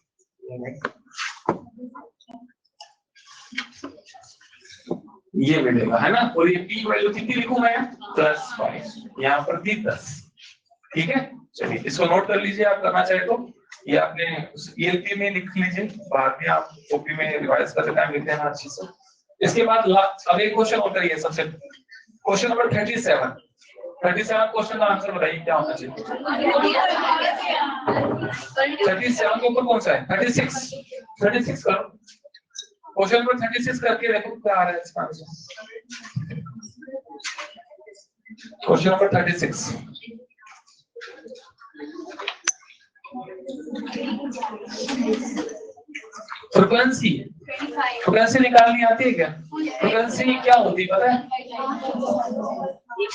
ये मिलेगा, है ना। और ये पी वैल्यू कितनी लिखूं मैं? +5। यहाँ पर थी 10। ठीक है, चलिए इसको नोट कर लीजिए आप करना चाहे तो। ये आपने ELP में लिख लीजिए, बाद में आप कॉपी में रिवाइज करते टाइम लिखते हैं अच्छे से। इसके बाद अब एक क्वेश्चन होता है, सबसे क्वेश्चन नंबर 37 क्वेश्चन का आंसर बताइए क्या होना चाहिए? 37 के ऊपर कौन सा है? 36 करो। क्वेश्चन नंबर 36 करके देखो क्या आ रहा है इसका आंसर। क्वेश्चन नंबर 36 फ्रीक्वेंसी निकालनी आती है क्या? फ्रीक्वेंसी क्या होती है पता है?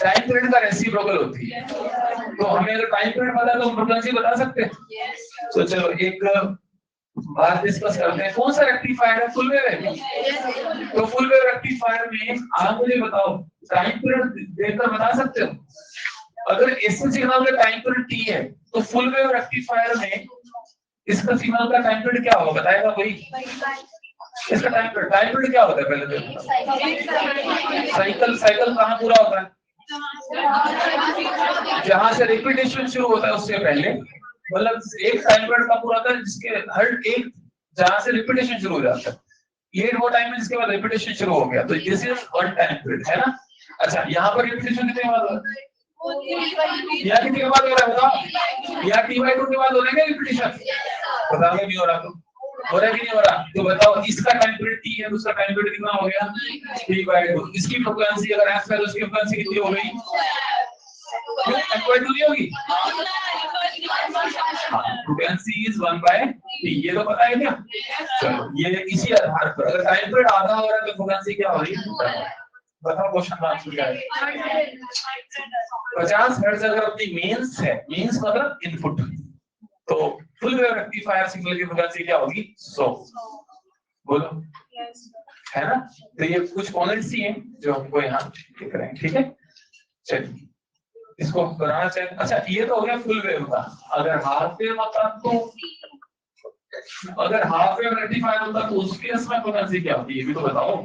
टाइम पीरियड का रेसिप्रोकल होती है। तो हमें अगर टाइम पीरियड पता है तो हम फ्रीक्वेंसी बता सकते हैं। तो चलो एक बात डिस्कस करते हैं। कौन सा रेक्टिफायर है? फुल वेव है। तो फुल वेव रेक्टिफायर में आप मुझे बताओ टाइम पीरियड देखकर बता सकते हो? अगर एसी सिग्नल का टाइम पीरियड T है तो फुल वेव रेक्टिफायर में इसका सिग्नल का टाइम पीरियड क्या होगा? बताएगा कोई? इसका टाइम पीरियड क्या होता है पहले तो? साइकिल कहाँ पूरा होता है? जहां से रिपीटेशन शुरू होता है उससे पहले, मतलब एक टाइम पीरियड का पूरा होता है जिसके हर एक जहां से रिपीटेशन शुरू हो जाता है, ये वो टाइम है जिसके बाद रिपीटेशन शुरू हो गया, तो this is one time period, है ना। अच्छा, यहाँ पर रिपीटेशन कितने बाद हो रहा है? या कितने के बाद हो रहा है बताओ? या T/2 के बाद हो रहा है क्या रिपीटेशन? पता नहीं हो रहा तो हो रहा है कि नहीं हो रहा? तो बताओ इसका टाइम पीरियड T है, दूसरा टाइम पीरियड कितना हो गया? T/2। इसकी फ्रीक्वेंसी अगर f है तो इसकी फ्रीक्वेंसी कितनी हो गई? f/2 नहीं होगी? फ्रीक्वेंसी इज 1/T, ये तो पता है क्या? चलो ये इसी आधार पर अगर टाइम पीरियड आधा हो रहा है तो फ्रीक्वेंसी क्या हो रही है? बताओ क्वेश्चन का आंसर क्या है? 50 हर्ट्ज अगर अपनी मीन्स है, मीन्स मतलब इनपुट, तो फुल वेव रेक्टिफायर सिग्नल की फ्रीक्वेंसी क्या होगी? 100। बोलो है ना। तो ये कुछ कॉन्सेप्ट्स ही हैं जो हमको यहाँ दिख रहे हैं। ठीक है, चलिए इसको बनाना चाहिए। अच्छा, ये तो हो गया फुल वेव का। अगर हाफ वेव होता तो, अगर हाफ वेव रेक्टिफायर होता तो उस केस में फ्रीक्वेंसी क्या होती है ये भी तो बताओ।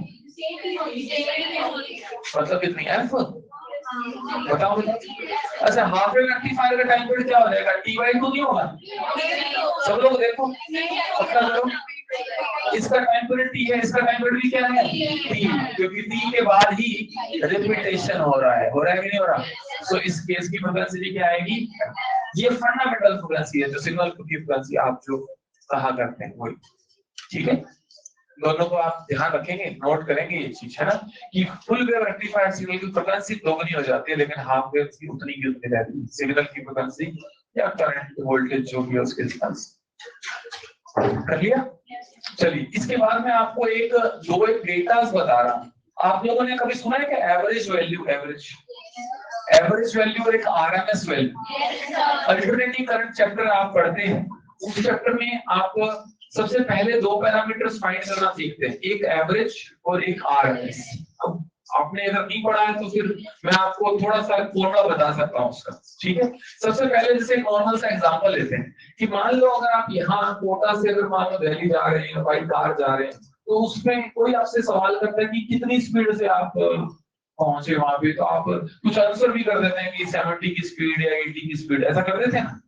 मतलब कितनी f बताओ। अच्छा, हाफ वेव रेक्टिफायर का टाइम पीरियड क्या हो जाएगा? T/2 नहीं होगा? सब लोग देखो पक्का करो, इसका टाइम पीरियड T है, इसका टाइम पीरियड भी क्या है? T, क्योंकि T के बाद ही रिपीटेशन हो रहा है कि नहीं हो रहा? तो इस केस की फ्रीक्वेंसी क्या आएगी? ये फंडामेंटल फ्रीक्वेंसी है जो सिग्नल की फ्रीक्वेंसी आप जो कहा करते हैं वही। ठीक है, दोनों को आप ध्यान रखेंगे, नोट करेंगे ये चीज, है ना, कि फुल वेव रेक्टिफायर सिग्नल की फ्रीक्वेंसी दोगुनी हो जाती है लेकिन हाफ वेव की उतनी की उतनी रहती है, सिग्नल की फ्रीक्वेंसी या करंट वोल्टेज जो भी है उसके हिसाब से। कर लिया? चलिए इसके बाद मैं आपको एक डेटास बता रहा हूँ। आप लोगों ने कभी सुना है कि एवरेज वैल्यू और एक RMS value? Alternating current chapter आप पढ़ते हैं, उस चैप्टर में आप सबसे पहले दो पैरामीटर्स फाइंड करना सीखते हैं, एक एवरेज और एक RMS। अब आपने अगर नहीं पढ़ा है तो फिर मैं आपको थोड़ा सा फॉर्मूला बता सकता हूँ उसका। ठीक है, सबसे पहले जैसे नॉर्मल सा एग्जांपल लेते हैं कि मान लो अगर आप यहाँ कोटा से अगर मान लो दिल्ली जा रहे हैं, बाई कार जा रहे हैं, तो उसमें कोई आपसे सवाल करता है कि कितनी स्पीड से आप पहुंचे वहां पे, तो आप कुछ आंसर भी कर देते हैं कि 70 की स्पीड या 80 की स्पीड, ऐसा कर देते हैं ना?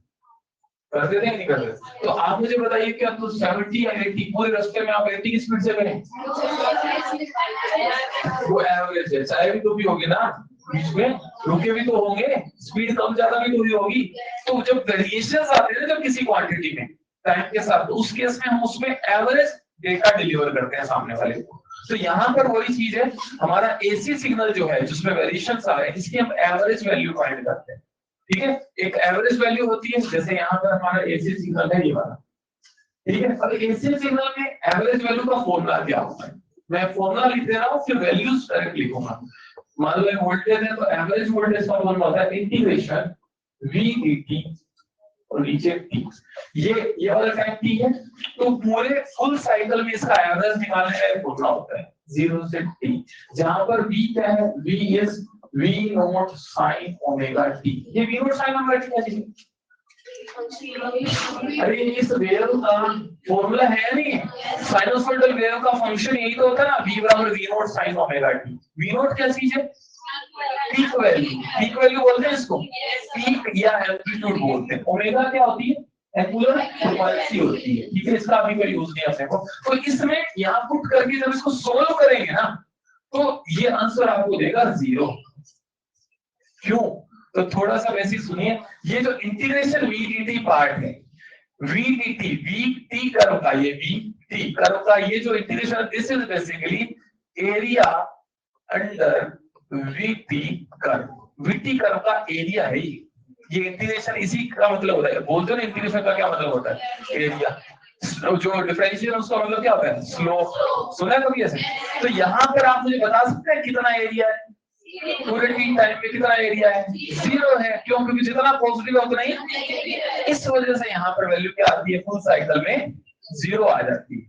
कर देते हैं नहीं कर देते? तो आप मुझे बताइए क्या तो 70 या 80 पूरे रास्ते में आप 80 की स्पीड से गए? वो एवरेज है, चाहे भी तो भी होगी ना, बीच में रुके भी तो होंगे, स्पीड कम ज्यादा भी तो हुई होगी। तो जब वेरिएशंस आते हैं जब किसी क्वांटिटी में टाइम के साथ, तो उस केस में हम उसमें एवरेज डेटा डिलीवर करते हैं सामने वाले को। तो यहाँ पर वही चीज है, हमारा एसी सिग्नल जो है जिसमें वेरिएशंस आ रहे हैं, इसकी हम एवरेज वैल्यू फाइंड करते हैं। ठीक है, एक एवरेज वैल्यू होती है, जैसे यहाँ पर हमारा एसी सिग्नल है ये वाला। ठीक है, अब एसी सिग्नल में एवरेज वैल्यू का फॉर्मूला क्या होता है, मैं फॉर्मूला लिख दे रहा हूँ, फिर वैल्यूज डायरेक्ट लिखूंगा। मान लो वोल्टेज है तो एवरेज वोल्टेज का फॉर्मूला होता है इंटीग्रेशन V dt और नीचे t। ये वाला टाइम t है, तो पूरे फुल साइकिल में इसका एवरेज निकालने का एक फॉर्मूला होता है 0 से t, जहां पर v क्या है, v is v not sin omega t। ये v not sin omega t क्या चीज है? अरे इस वेव का फॉर्मूला है नहीं, साइनसोइडल वेव का फंक्शन यही तो होता है ना, v बराबर v not sin omega t। v not क्या चीज है? पीक वैल्यू बोलते हैं इसको, पीक या एम्पलीट्यूड बोलते हैं। ओमेगा क्या होती है? एंगुलर फ्रीक्वेंसी होती है। ठीक है, इसका अभी कोई यूज नहीं अपने को। तो इसमें यहाँ पुट करके जब इसको सोल्व करेंगे ना, तो ये आंसर आपको देगा 0। क्यों? तो थोड़ा सा वैसे सुनिए, ये जो इंटीग्रेशन v dt पार्ट है, v dt v t curve का, ये v t कर्व का ये जो integration, this is basically area under VT curve. VT curve का एरिया है ये इंटीग्रेशन, इसी का मतलब होता है। बोलते हो ना इंटीग्रेशन का क्या मतलब होता है? एरिया। जो डिफरेंशियल उसका मतलब क्या होता है? स्लोप। सुना है कभी ऐसे? तो यहाँ पर आप मुझे बता सकते हैं कितना एरिया है? पूरे टी टाइम में कितना एरिया है? 0 है। क्यों? क्योंकि जितना पॉजिटिव है उतना ही, इस वजह से यहाँ पर वैल्यू क्या आती है? फुल साइकिल में 0 आ जाती है।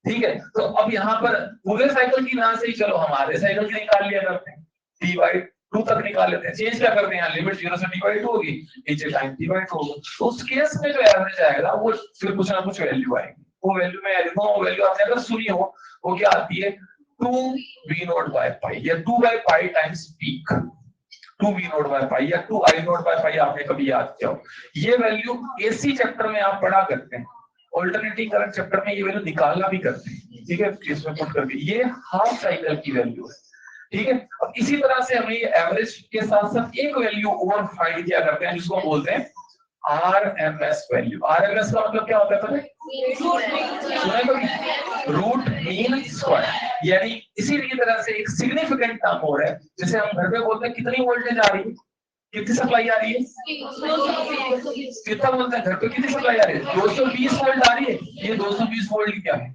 ठीक है, तो अब यहाँ पर पूरे साइकिल की ना से ही चलो हम आधे साइकिल की निकाल लिया करते हैं, t/2 तक निकाल लेते हैं। चेंज क्या करते हैं, लिमिट 0 से t/2 होगी, नीचे टाइम t/2 होगा। तो उस केस में जो एवरेज आएगा वो फिर कुछ ना कुछ वैल्यू आएगी। वो वैल्यू में लिखूंगा, वो वैल्यू आपने अगर सुनी हो, वो क्या आती है? 2v0/π या 2/π टाइम्स पीक। 2v0/π या 2i0/π आपने कभी याद किया हो। ये वैल्यू एसी चैप्टर में आप पढ़ा करते हैं, ऑल्टरनेटिंग करंट चैप्टर में ये वैल्यू निकालना भी करते हैं। ठीक है, इसमें पुट करके ये हाफ साइकिल की वैल्यू है। ठीक है, अब इसी तरह से हमें एवरेज के साथ साथ एक वैल्यू और फाइंड किया करते हैं जिसको हम बोलते हैं RMS वैल्यू। RMS का मतलब क्या होता है पता है? सुना है कभी? Root mean square. यानी इसी तरह से एक सिग्निफिकेंट टर्म और है, जैसे हम घर पे बोलते हैं कितनी वोल्टेज आ रही है, कितनी सप्लाई आ रही है, कितना बोलते हैं घर पे कितनी सप्लाई आ रही है? 220 वोल्ट आ रही है। ये 220 वोल्ट क्या है?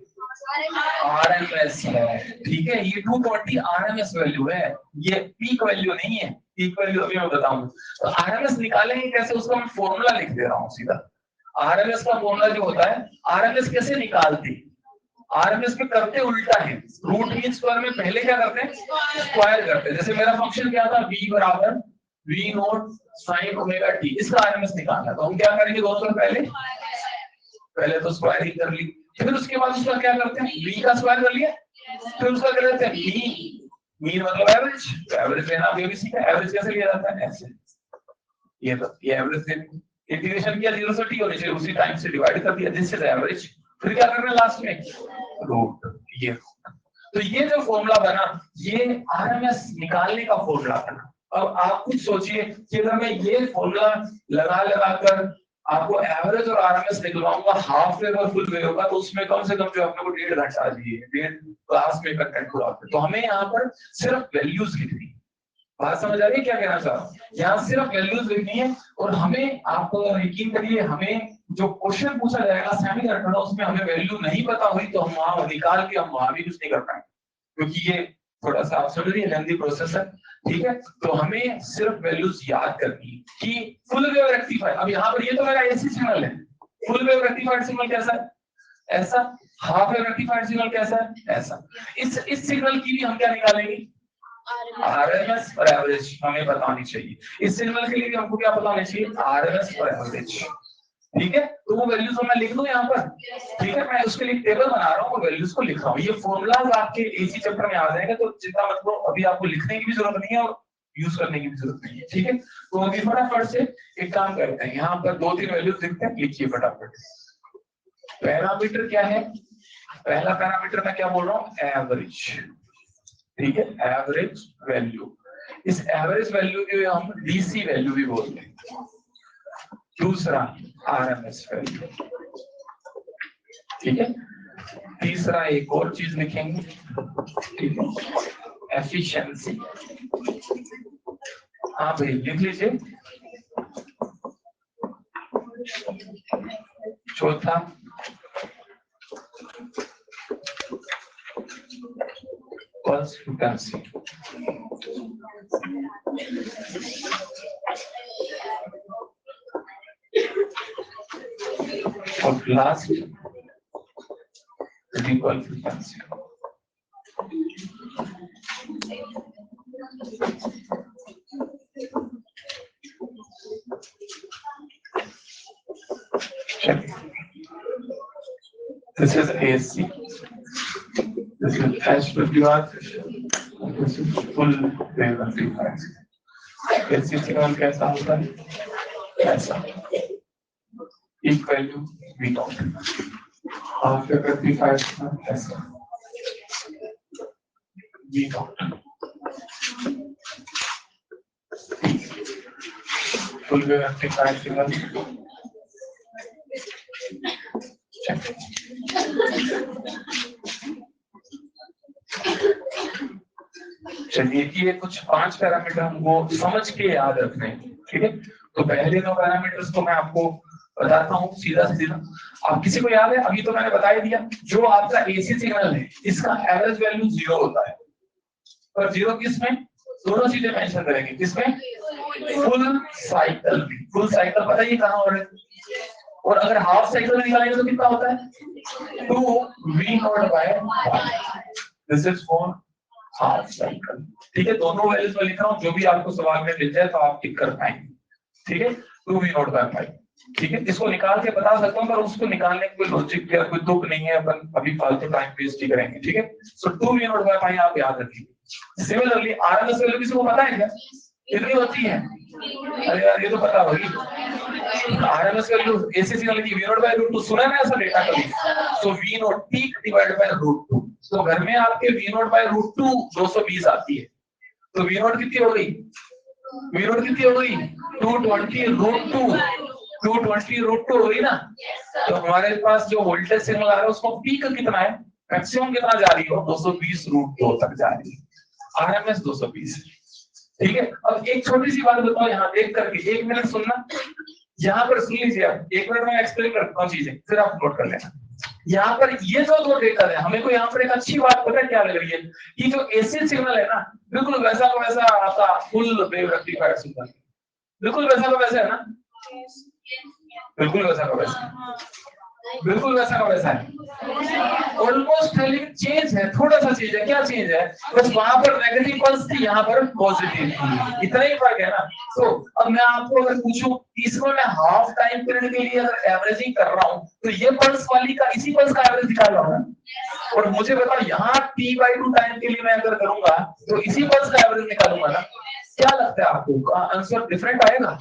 RMS है। ठीक है, ये 220 RMS वैल्यू है, ये पीक वैल्यू नहीं है। पीक वैल्यू अभी मैं बताऊंगा। तो RMS निकालेंगे कैसे, उसका मैं फॉर्मूला लिख दे रहा हूँ सीधा। RMS का फॉर्मूला जो होता है, RMS कैसे निकालते? RMS में करते उल्टा है। रूट मीन स्क्वायर में पहले क्या करते हैं? स्क्वायर करते हैं। जैसे मेरा फंक्शन क्या था, v बराबर v not sin omega t, इसका RMS निकालना। तो हम क्या करेंगे दोस्तों, पहले तो स्क्वायर ही कर ली, फिर उसके बाद उसका क्या करते हैं, v का स्क्वायर कर लिया, फिर उसका क्या करते हैं मीन मतलब एवरेज। तो एवरेज लेना अभी भी सीखा, एवरेज कैसे लिया जाता है? ऐसे। ये तो ये एवरेज इंटीग्रेशन किया 0 से t और नीचे उसी टाइम से डिवाइड कर दिया, दिस इज एवरेज। फिर क्या करना है लास्ट में? रूट। ये तो ये जो फॉर्मूला बना, ये आरएमएस निकालने का फॉर्मूला बना। अब आप कुछ सोचिए कि अगर मैं ये फॉर्मूला लगा कर आपको एवरेज और आरएमएस निकलवाऊंगा हाफ वेव और फुल वेव का, तो उसमें कम से कम जो अपने को 1.5 घंटा चाहिए, 1.5 क्लास में कंटेंट पूरा। तो हमें यहाँ पर सिर्फ वैल्यूज लिखनी। बात समझ आ रही है क्या कहना चाह रहा हूं? यहाँ सिर्फ वैल्यूज लिखनी है, और हमें, आपको यकीन करिए, हमें जो क्वेश्चन पूछा जाएगा सेमी कंडक्टर, उसमें हमें वैल्यू नहीं पता हुई तो हम वहां निकाल के हम वहां भी कुछ नहीं कर पाएंगे, क्योंकि ये थोड़ा सा आप समझ रही लेंथी प्रोसेस है। ठीक है, तो हमें सिर्फ वैल्यूज याद करनी है कि फुल वेव रेक्टिफायर। अब यहाँ पर ये तो मेरा एसी सिग्नल है, फुल वेव रेक्टिफाइड सिग्नल कैसा है? ऐसा। हाफ वेव रेक्टिफाइड सिग्नल कैसा है? ऐसा। इस सिग्नल की भी हम क्या निकालेंगे? आरएमएस और एवरेज हमें बतानी चाहिए। इस सिग्नल के लिए भी हमको क्या पता होना चाहिए? आरएमएस और एवरेज। ठीक है, तो वो वैल्यूज मैं लिख दूं यहाँ पर। ठीक है, मैं उसके लिए टेबल बना रहा हूँ, वैल्यूज को लिख रहा हूँ। ये फॉर्मूलाज आपके एसी चैप्टर में आ जाएंगे, तो चिंता मत करो, अभी आपको लिखने की भी जरूरत नहीं है और यूज करने की भी जरूरत नहीं है। ठीक है, तो अभी फटाफट से एक काम करते हैं, यहाँ पर 2-3 वैल्यूज लिखते हैं, लिखिए फटाफट। पैरामीटर क्या है? पहला पैरामीटर मैं क्या बोल रहा हूँ? एवरेज। ठीक है, एवरेज वैल्यू। इस एवरेज वैल्यू को हम डीसी वैल्यू भी बोलते हैं। दूसरा आरएमएस वैल्यू, ठीक है। तीसरा एक और चीज लिखेंगे, ठीक है, एफिशिएंसी। हाँ भाई लिख लीजिए। चौथा पल्स फ्रीक्वेंसी, और last recall frequency. This is AC. This is HWR. This is full wave amplifier. AC signal कैसा होता है? ऐसा। Peak value V naught. Half wave amplifier ऐसा। V naught. Full wave amplifier signal. चलिए ये कुछ 5 parameter हमको समझ के याद रखने हैं, ठीक है। तो पहले 2 पैरामीटर्स तो मैं आपको बताता हूँ सीधा सीधा। आप किसी को याद है? अभी तो मैंने बता ही दिया, जो आपका एसी सिग्नल है इसका एवरेज वैल्यू 0 होता है। और 0 किसमें? दोनों चीजें मेंशन करेंगे। किसमें? फुल साइकिल में। फुल साइकिल पता है ये कहाँ हो रहा है? और अगर हाफ साइकिल में निकालेंगे तो कितना होता है? 2V0/5। This is for half cycle, ठीक है। दोनों वैल्यूज में लिख रहा हूँ, जो भी आपको सवाल में मिल जाए तो आप टिक कर पाएंगे, ठीक है। 2V0/5, ठीक है। इसको निकाल के बता सकता हूँ, पर उसको निकालने की कोई लॉजिक या कोई तुक नहीं है, अपन अभी फालतू टाइम वेस्ट ही करेंगे, ठीक है। सो 2V0/5 आप याद रखिए। सिमिलरली आरएमएस वैल्यू किसी को पता है क्या कितनी होती है? अरे यार ये तो पता होगी। आरएमएस वैल्यू एसी सिग्नल की V0/√2 सुना है ना ऐसा डेटा कभी? सो V0 पीक डिवाइडेड बाय √2। तो घर में आपके V0/√2 220 आती है, तो V0 कितनी हो गई? V0 कितनी हो गई? 220√2। 220√2 हो गई ना। तो हमारे पास जो वोल्टेज सिग्नल आ रहा है उसको पीक कितना है, मैक्सिमम कितना जा रही हो? 220√2 तक जा रही है। आरएमएस 220, ठीक है। अब एक छोटी सी बात बताओ यहाँ देख करके, 1 मिनट सुनना। यहाँ पर सुन लीजिए आप, 1 मिनट में एक्सप्लेन करता हूँ चीजें, फिर आप नोट कर लेना। यहाँ पर ये जो 2 डेटा है, हमें को यहाँ पर एक अच्छी बात पता है क्या लग रही है कि जो एसी सिग्नल है ना, बिल्कुल वैसा का वैसा आपका फुल वेव रेक्टिफायर सिग्नल, बिल्कुल वैसा का वैसा है ना, बिल्कुल वैसा का वैसा, बिल्कुल वैसा का वैसा है। ऑलमोस्ट लेकिन चेंज है, थोड़ा सा चेंज है। क्या चेंज है? बस वहां पर नेगेटिव पल्स थी, यहाँ पर पॉजिटिव थी, इतना ही फर्क है ना। तो अब मैं आपको अगर पूछूं इसमें मैं हाफ टाइम पीरियड के लिए अगर एवरेजिंग कर रहा हूँ तो ये पल्स वाली का इसी पल्स का एवरेज निकाल रहा हूँ, और मुझे बताओ यहाँ T/2 टाइम के लिए मैं अगर करूंगा तो इसी पल्स का एवरेज निकालूंगा ना। क्या लगता है आपको आंसर डिफरेंट आएगा?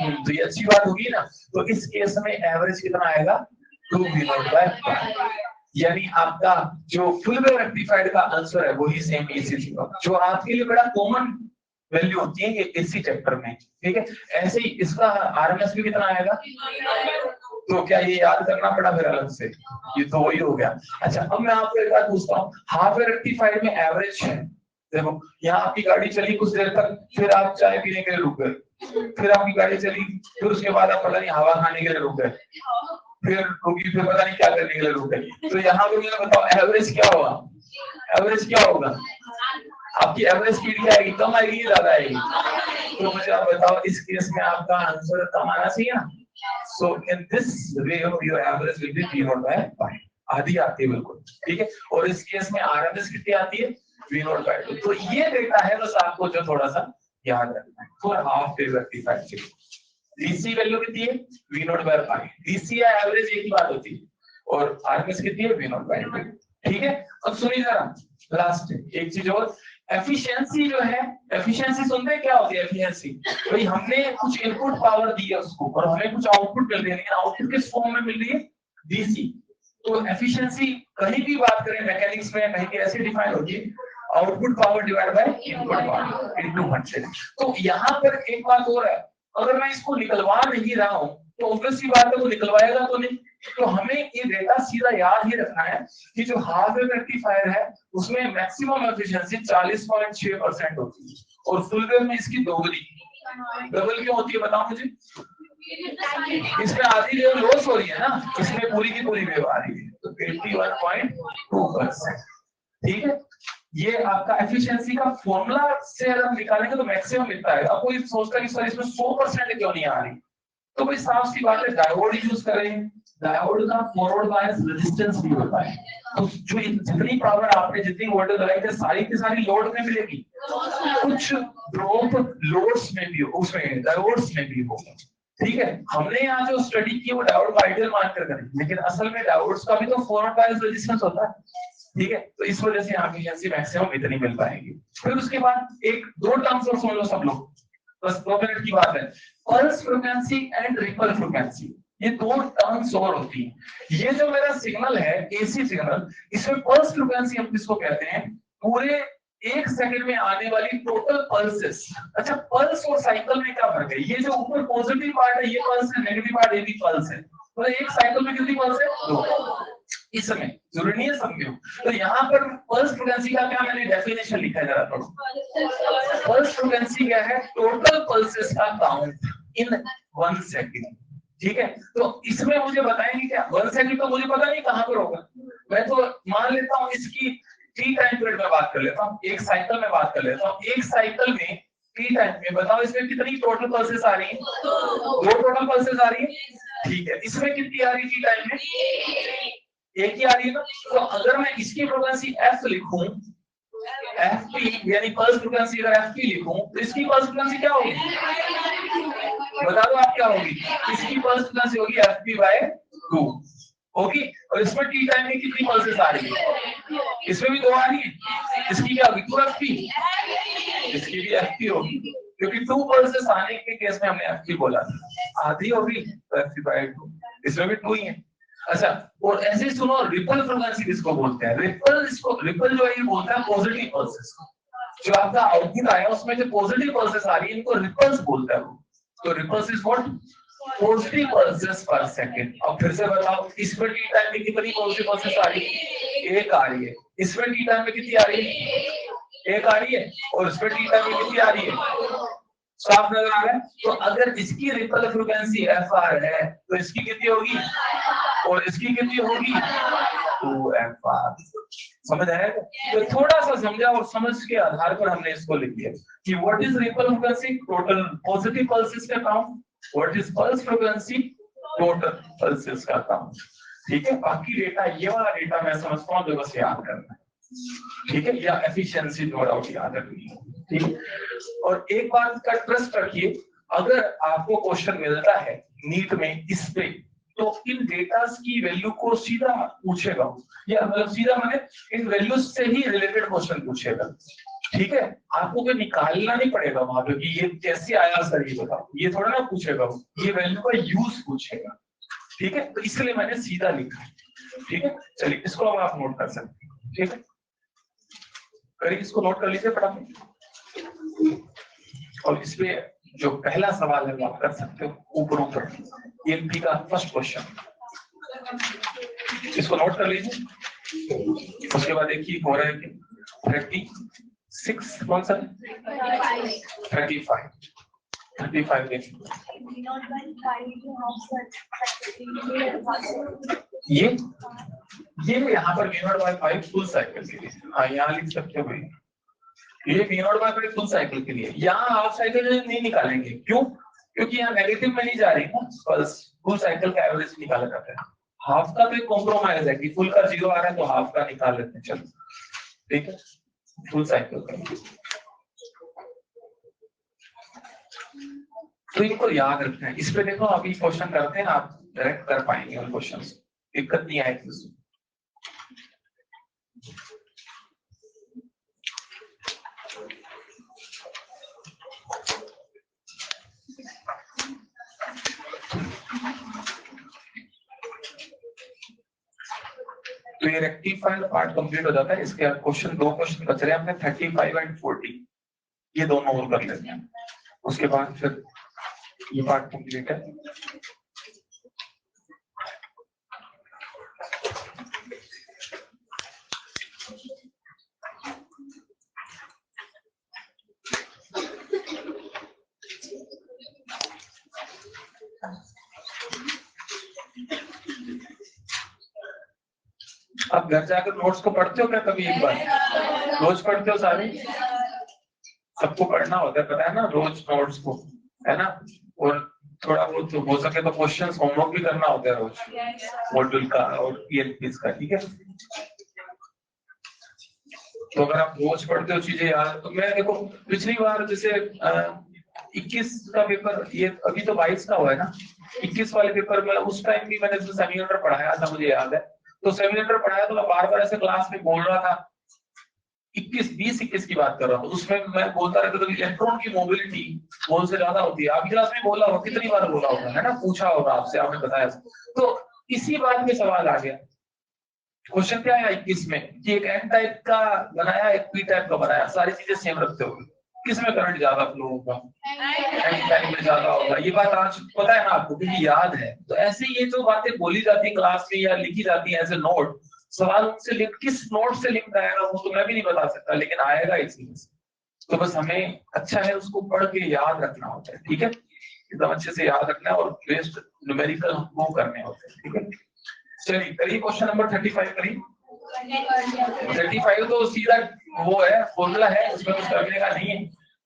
तो ये अच्छी बात होगी ना। तो इस केस में एवरेज कितना आएगा? 2V0/5। यानी आपका जो फुल वेव रेक्टिफाइड का आंसर है वही सेम एसी जो आपके लिए बड़ा कॉमन वैल्यू होती है ये एसी चैप्टर में, ठीक है। ऐसे ही इसका आरएमएस भी कितना आएगा? तो क्या ये याद करना पड़ा फिर अलग से? ये तो वही हो गया। अच्छा अब मैं आपको एक बात पूछता हूँ, हाफ वेव रेक्टिफाइड में एवरेज है। देखो यहाँ आपकी गाड़ी चली कुछ देर तक, फिर आप चाय पीने के लिए रुक गए, फिर आपकी गाड़ी चली, फिर उसके बाद आप पता नहीं हवा खाने के लिए रुक गए, फिर रुकी, फिर पता नहीं क्या करने के लिए रुक गई। तो यहाँ पे मुझे बताओ एवरेज क्या होगा? एवरेज क्या होगा? आपकी एवरेज स्पीड क्या आएगी? कम आएगी या ज्यादा आएगी? तो मुझे आप बताओ इस केस में आपका आंसर कम आना चाहिए ना। So in this way your average will be V0/5, आधी आती है बिल्कुल, ठीक है। और इस केस में आरएमएस कितनी आती है? V0/2। तो ये डेटा है बस आपको जो थोड़ा सा याद रखना है for half wave rectifier. DC value कितनी है? V0/5। डीसी या एवरेज एक ही बात होती है, और आरएमएस कितनी है? V0/2, ठीक है। अब सुनिए जरा लास्ट एक चीज और, एफिशिएंसी जो है, एफिशिएंसी सुनते हैं क्या होती है एफिशिएंसी? भाई हमने कुछ इनपुट पावर दी है उसको और हमें कुछ आउटपुट मिल रही है, लेकिन आउटपुट किस फॉर्म में मिल रही है? डीसी। तो एफिशिएंसी कहीं भी बात करें मैकेनिक्स में कहीं भी ऐसे डिफाइन होती है, output power divide by input power into 100। तो यहाँ पर एक बात और है, अगर मैं इसको निकलवा नहीं रहा हूँ तो ऑब्वियसली बात है वो निकलवाएगा तो नहीं। तो हमें ये डेटा सीधा याद ही रखना है कि जो हाफ वेव रेक्टिफायर है उसमें मैक्सिमम एफिशिएंसी 40.6% होती है और फुल वेव में इसकी दोगुनी, डबल क्यों होती है बताओ मुझे। इसमें आधी वेव लॉस हो रही है ना, इसमें पूरी की पूरी वेव आ रही है, तो 81.2%। ठीक है, ये आपका एफिशिएंसी का फॉर्मूला से अगर हम निकालेंगे तो मैक्सिमम मिलता है। अब कोई सोचता है कि सर इसमें 100% क्यों नहीं आ रही, तो भाई साफ सी बात है डायोड यूज करें, डायोड का फॉरवर्ड बायस रेजिस्टेंस भी होता है, तो जो जितनी पावर आपने जितनी वोल्टेज लगाई है सारी की सारी लोड में मिलेगी, कुछ ड्रॉप लोड्स में भी हो, उसमें डायोड्स में भी होगा। ठीक है, हमने यहाँ जो स्टडी की वो डायोड का आइडियल मानकर करें, लेकिन असल में डायोड्स का भी तो फॉरवर्ड बायस रेजिस्टेंस होता है। ठीक है, तो इस वजह से एफिशिएंसी मैक्सिमम इतनी मिल पाएगी। फिर उसके बाद एक दो टर्म्स और सुन लो सब लोग, बस 2 मिनट की बात है। Pulse frequency and ripple frequency, ये दो टर्म्स और होती है। ये जो मेरा सिग्नल है एसी सिग्नल, इसमें पल्स फ्रीक्वेंसी हम किसको कहते हैं, पूरे 1 सेकंड में आने वाली टोटल पल्सेस। अच्छा, पल्स और साइकिल में क्या फर्क है, ये जो ऊपर पॉजिटिव पार्ट है ये पल्स है, नेगेटिव पार्ट ये भी पल्स है, तो एक साइकिल में कितनी पल्स है, 2। इसमें जरूरी नहीं है समझो। तो यहाँ पर पल्स फ्रीक्वेंसी का क्या मैंने डेफिनेशन लिखा है जरा पढ़ो। पल्स फ्रीक्वेंसी क्या है, टोटल पल्सेस का काउंट इन 1 सेकंड। ठीक है, तो इसमें मुझे बताएंगे क्या 1 सेकंड, तो मुझे पता नहीं कहां पर होगा, मैं तो मान लेता हूं इसकी टी टाइम पीरियड में बात कर लेता हूं, एक साइकिल में बात कर लेता हूं। एक साइकिल में टी टाइम में बताओ इसमें कितनी टोटल पल्सेस आ रही है, 2 टोटल पल्सेस आ रही है। ठीक है, इसमें कितनी आ रही है टी टाइम में, एक ही आ रही है ना। तो अगर मैं इसकी फ्रीक्वेंसी एफ लिखूं, एफ पी यानी पल्स फ्रीक्वेंसी अगर एफ पी लिखूं तो इसकी पल्स फ्रीक्वेंसी क्या होगी, बता दो आप क्या होगी, इसकी पल्स फ्रीक्वेंसी होगी एफ पी बाय 2 होगी। और इसमें टी टाइम में कितनी पल्सेस आ रही है, इसमें भी 2 आ रही है, इसकी क्या होगी 2 एफ पी, इसकी भी एफ पी होगी, क्योंकि 2 पल्सेस आने के केस में हमने एफ पी बोला था, आधी होगी तो एफ पी बाय 2, इसमें भी 2 ही है। अच्छा, और ऐसे सुनो रिपल फ्रीक्वेंसी किसको बोलते हैं, रिपल, इसको रिपल जो है ये बोलता है पॉजिटिव पल्सेस को, जो आपका आउटपुट आया उसमें जो पॉजिटिव पल्सेस आ रही है इनको रिपल्स बोलता है वो। तो ripples is what, positive pulses per second. अब फिर से बताओ इसमें टी टाइम में कितनी पॉजिटिव पल्सेस आ रही है, एक आ रही है, इसमें टी टाइम में कितनी आ रही है, एक आ रही है, और इसमें टी टाइम में कितनी आ रही है, साफ नजर आ रहा है। तो अगर इसकी रिपल फ्रीक्वेंसी एफ आर है तो इसकी कितनी होगी, और इसकी कितनी होगी 2FR। समझ आया, तो थोड़ा सा समझा और समझ के आधार पर हमने इसको लिख दिया कि what is ripple frequency, total positive pulses का count, what is pulse frequency, total pulses का काउंट। ठीक है, बाकी डेटा ये वाला डेटा मैं समझता हूँ जो बस याद करना है। ठीक है, या एफिशिएंसी नो डाउट याद रखनी है। ठीक, और एक बात का ट्रस्ट रखिए, अगर आपको क्वेश्चन मिलता है नीट में इस पे, तो इन डेटास की वैल्यू को सीधा पूछेगा, या मतलब सीधा माने इन वैल्यूज से ही रिलेटेड क्वेश्चन पूछेगा। ठीक है, आपको कोई निकालना नहीं पड़ेगा वहां पे कि ये कैसे आया सर ये बताओ, ये थोड़ा ना पूछेगा, ये वैल्यू का यूज पूछेगा। ठीक है, तो इसलिए मैंने सीधा लिखा। ठीक है, चलिए इसको अब आप नोट कर सकते हैं। ठीक है, करिए, इसको नोट कर लीजिए फटाफट। और इसमें जो पहला सवाल है वो आप कर सकते हो, ऊपर ऊपर एमपी का फर्स्ट क्वेश्चन, इसको नोट कर लीजिए। उसके बाद देखिए हो रहा है कि 36 कौन सा 35 देखिए, ये यहाँ पर V0/5 फुल साइकिल के लिए, हाँ यहाँ लिख सकते हो भाई, ये V0/5 फुल साइकिल के लिए। यहाँ हाफ साइकिल नहीं निकालेंगे, क्यों, क्योंकि यहाँ नेगेटिव में नहीं जा रही ना पल्स, फुल साइकिल का एवरेज निकाला जाता है। हाफ का तो एक कॉम्प्रोमाइज है कि फुल का 0 आ रहा है तो हाफ का निकाल लेते हैं, चलो ठीक है, फुल साइकिल का। तो इनको याद रखना है। इस पे देखो अभी क्वेश्चन करते हैं, आप डायरेक्ट कर पाएंगे उन क्वेश्चंस, दिक्कत नहीं आएगी। तो ये रेक्टिफायर पार्ट कंप्लीट हो जाता है। इसके क्वेश्चन, 2 क्वेश्चन बच रहे हैं अपने 35 एंड 40, ये दोनों और कर लेते हैं, उसके बाद फिर ये पार्ट कंप्लीट है। अब घर जाकर नोट्स को पढ़ते हो क्या कभी? एक बार रोज पढ़ते हो सारे? सबको पढ़ना होता है, पता है ना, रोज नोट्स को, है ना। और थोड़ा बहुत हो सके तो क्वेश्चंस होमवर्क भी करना होता है रोज, मॉड्यूल का और पीएलपीएस का, ठीक है। तो अगर आप रोज पढ़ते हो चीजें यार, तो मैं देखो पिछली बार जैसे 21 का पेपर, ये अभी तो 22 का हुआ है ना, 21 वाले पेपर में उस टाइम भी मैंने सेमिनार पढ़ाया था, मुझे याद है। तो सेमिनार पढ़ाया तो मैं बार बार ऐसे क्लास में बोल रहा था, 21 की बात कर रहा हूँ, उसमें मैं बोलता रहता था इलेक्ट्रॉन की मोबिलिटी मोल से ज्यादा होती है। आपकी क्लास में बोला होगा, कितनी बार बोला होगा, है ना, पूछा होगा आपसे, आपने बताया। तो इसी बात में सवाल आ गया। क्वेश्चन क्या है 21 में कि एक एन टाइप का बनाया, एक पी टाइप का बनाया, सारी चीजें सेम रखते हुए, किसमें करंट ज्यादा फ्लो होगा? एन टाइप में ज्यादा होगा। ये बात आज पता है ना आपको, क्योंकि याद है। तो ऐसे ये जो बातें बोली जाती है क्लास में या लिखी जाती है एज ए नोट, सवाल उनसे लिंक, किस नोट से लिंक आएगा वो तो मैं भी नहीं बता सकता, लेकिन आएगा इसी में। तो बस हमें अच्छा है उसको पढ़ के याद रखना होता है, ठीक है, एकदम अच्छे से याद रखना है, और बेस्ड न्यूमेरिकल हमको करने होते हैं, ठीक है। चलिए करिए क्वेश्चन नंबर 35 करिए। 35 तो सीधा वो है, फॉर्मूला है, उसमें कुछ करने का नहीं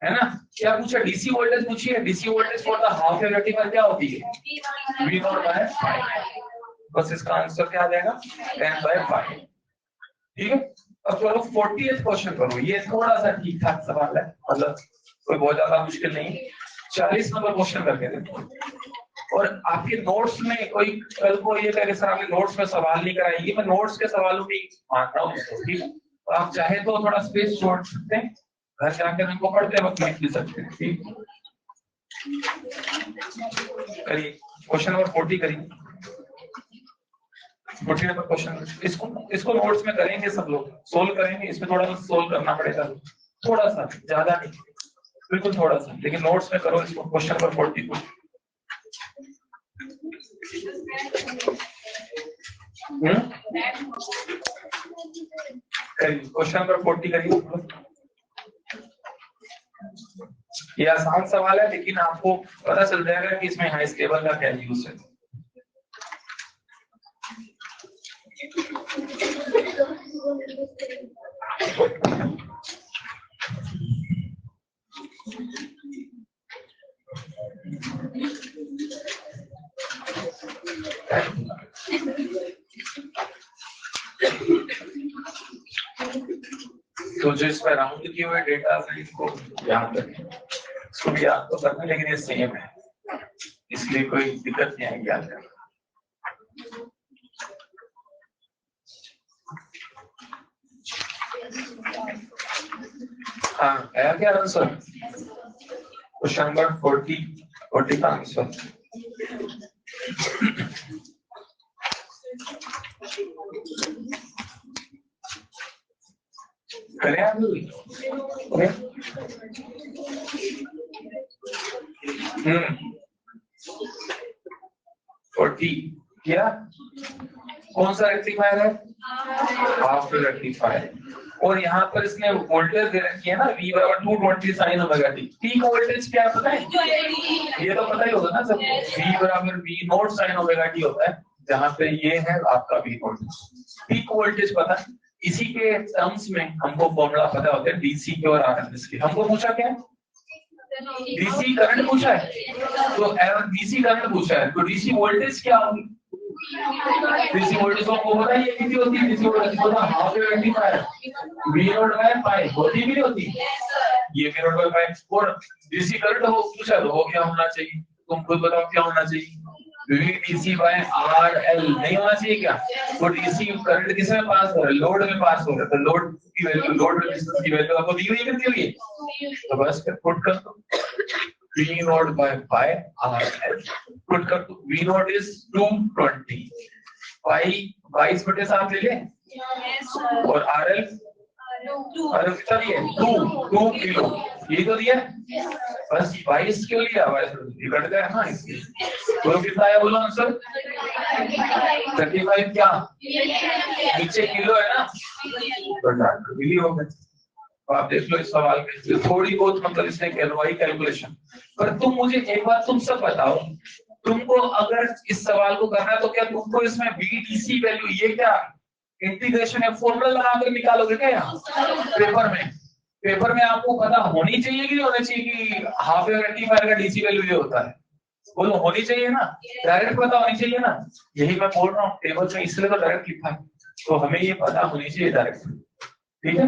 है ना। क्या पूछा? डीसी वोल्टेज पूछी है। DC voltage for the half wave rectifier क्या होती है? V not by pi. बस इसका आंसर क्या आ जाएगा? 10 बाय पाई, ठीक है। अब चलो 40th क्वेश्चन करो। ये थोड़ा सा ठीक ठाक सवाल है, मतलब कोई बहुत ज्यादा मुश्किल नहीं। 40 नंबर क्वेश्चन करके देखो। और आपके नोट्स में कोई कल को ये कहे सर आपने नोट्स में सवाल नहीं कराए, ये मैं नोट्स के सवालों में मान रहा हूँ, ठीक है। तो आप चाहे तो थोड़ा स्पेस छोड़ सकते हैं, घर जाकर इनको पढ़ते वक्त लिख भी सकते हैं, ठीक। करिए क्वेश्चन नंबर 40 करिए। 40 नंबर क्वेश्चन, इसको नोट्स में करेंगे, सब लोग सोल्व करेंगे। इसमें थोड़ा सा सोल्व करना पड़ेगा, थोड़ा सा, ज्यादा नहीं, बिल्कुल थोड़ा सा, लेकिन नोट्स में करो इसको। क्वेश्चन नंबर 40 को करिए। क्वेश्चन नंबर 40 करिए। ये आसान सवाल है, लेकिन आपको पता चल जाएगा कि इसमें हाई स्टेबल का क्या यूज है। तो जो इस पर राउंड किए हुए डेटा है, इसको याद रखें, इसको भी याद तो करना, लेकिन ये सेम है, इसलिए कोई दिक्कत नहीं आएगी याद करना। हाँ आया क्या आंसर? क्वेश्चन नंबर 40 का आंसर करें आप लोग? 40 क्या कौन सा रेक्टिफायर है? Half wave rectifier. और यहाँ पर इसने वोल्टेज दे रखी है ना, V बराबर 220 sin omega t। Peak voltage क्या पता है? ये तो पता ही होगा ना सब। V बराबर V not sin omega t होता है, जहाँ पे ये है आपका V वोल्टेज। पीक वोल्टेज पता है, इसी के टर्म्स में हमको फॉर्मूला पता होता है डीसी के और आरएमएस के। हमको पूछा क्या है? डीसी करंट पूछा है, तो डीसी करंट पूछा है, तो डीसी वोल्टेज क्या होगी? डीसी वोल्टेज को पता है ये कितनी होती है? डीसी वोल्टेज को half wave rectifier V not by pi होती भी नहीं होती, ये V नॉट बाय पाई। और डीसी करंट हो पूछा तो वो क्या होना चाहिए? तुम खुद बताओ क्या होना चाहिए? VDC बाय RL नहीं होना चाहिए क्या? वो डीसी करंट किसमें पास हो रहा है? लोड में पास हो रहा है, तो लोड की वैल्यू, लोड रेजिस्टेंस की वैल्यू आपको दी हुई है कितनी हुई है? तो बस फिर पुट कर दो V not by pi RL, put कर दो। V नॉट इज 220 पाई 22/7 ले लें और RL कितना दिया 2 किलो, यही तो दिया बस 22 क्यों लिया, कट गया ना इसलिए। बोलो कितना आया, बोलो आंसर 35 क्या नीचे किलो है ना, तो मिली हो गए। आप देख लो इस सवाल में थोड़ी बहुत मतलब इसने करवाई कैलकुलेशन। पर तुम मुझे एक बात तुम सब बताओ, तुमको अगर इस सवाल को करना है तो क्या तुमको इसमें BDC वैल्यू ये क्या इंटीग्रेशन है फॉर्मूला लगाकर निकालोगे क्या यहाँ पेपर में आपको पता होनी चाहिए कि नहीं होनी चाहिए कि हाफ वेव रेक्टिफायर का डीसी वैल्यू ये होता है, बोलो होनी चाहिए ना, डायरेक्ट पता होनी चाहिए ना, यही मैं बोल रहा हूँ टेबल में इसलिए तो डायरेक्ट लिखा है, तो हमें ये पता होनी चाहिए डायरेक्ट, ठीक है।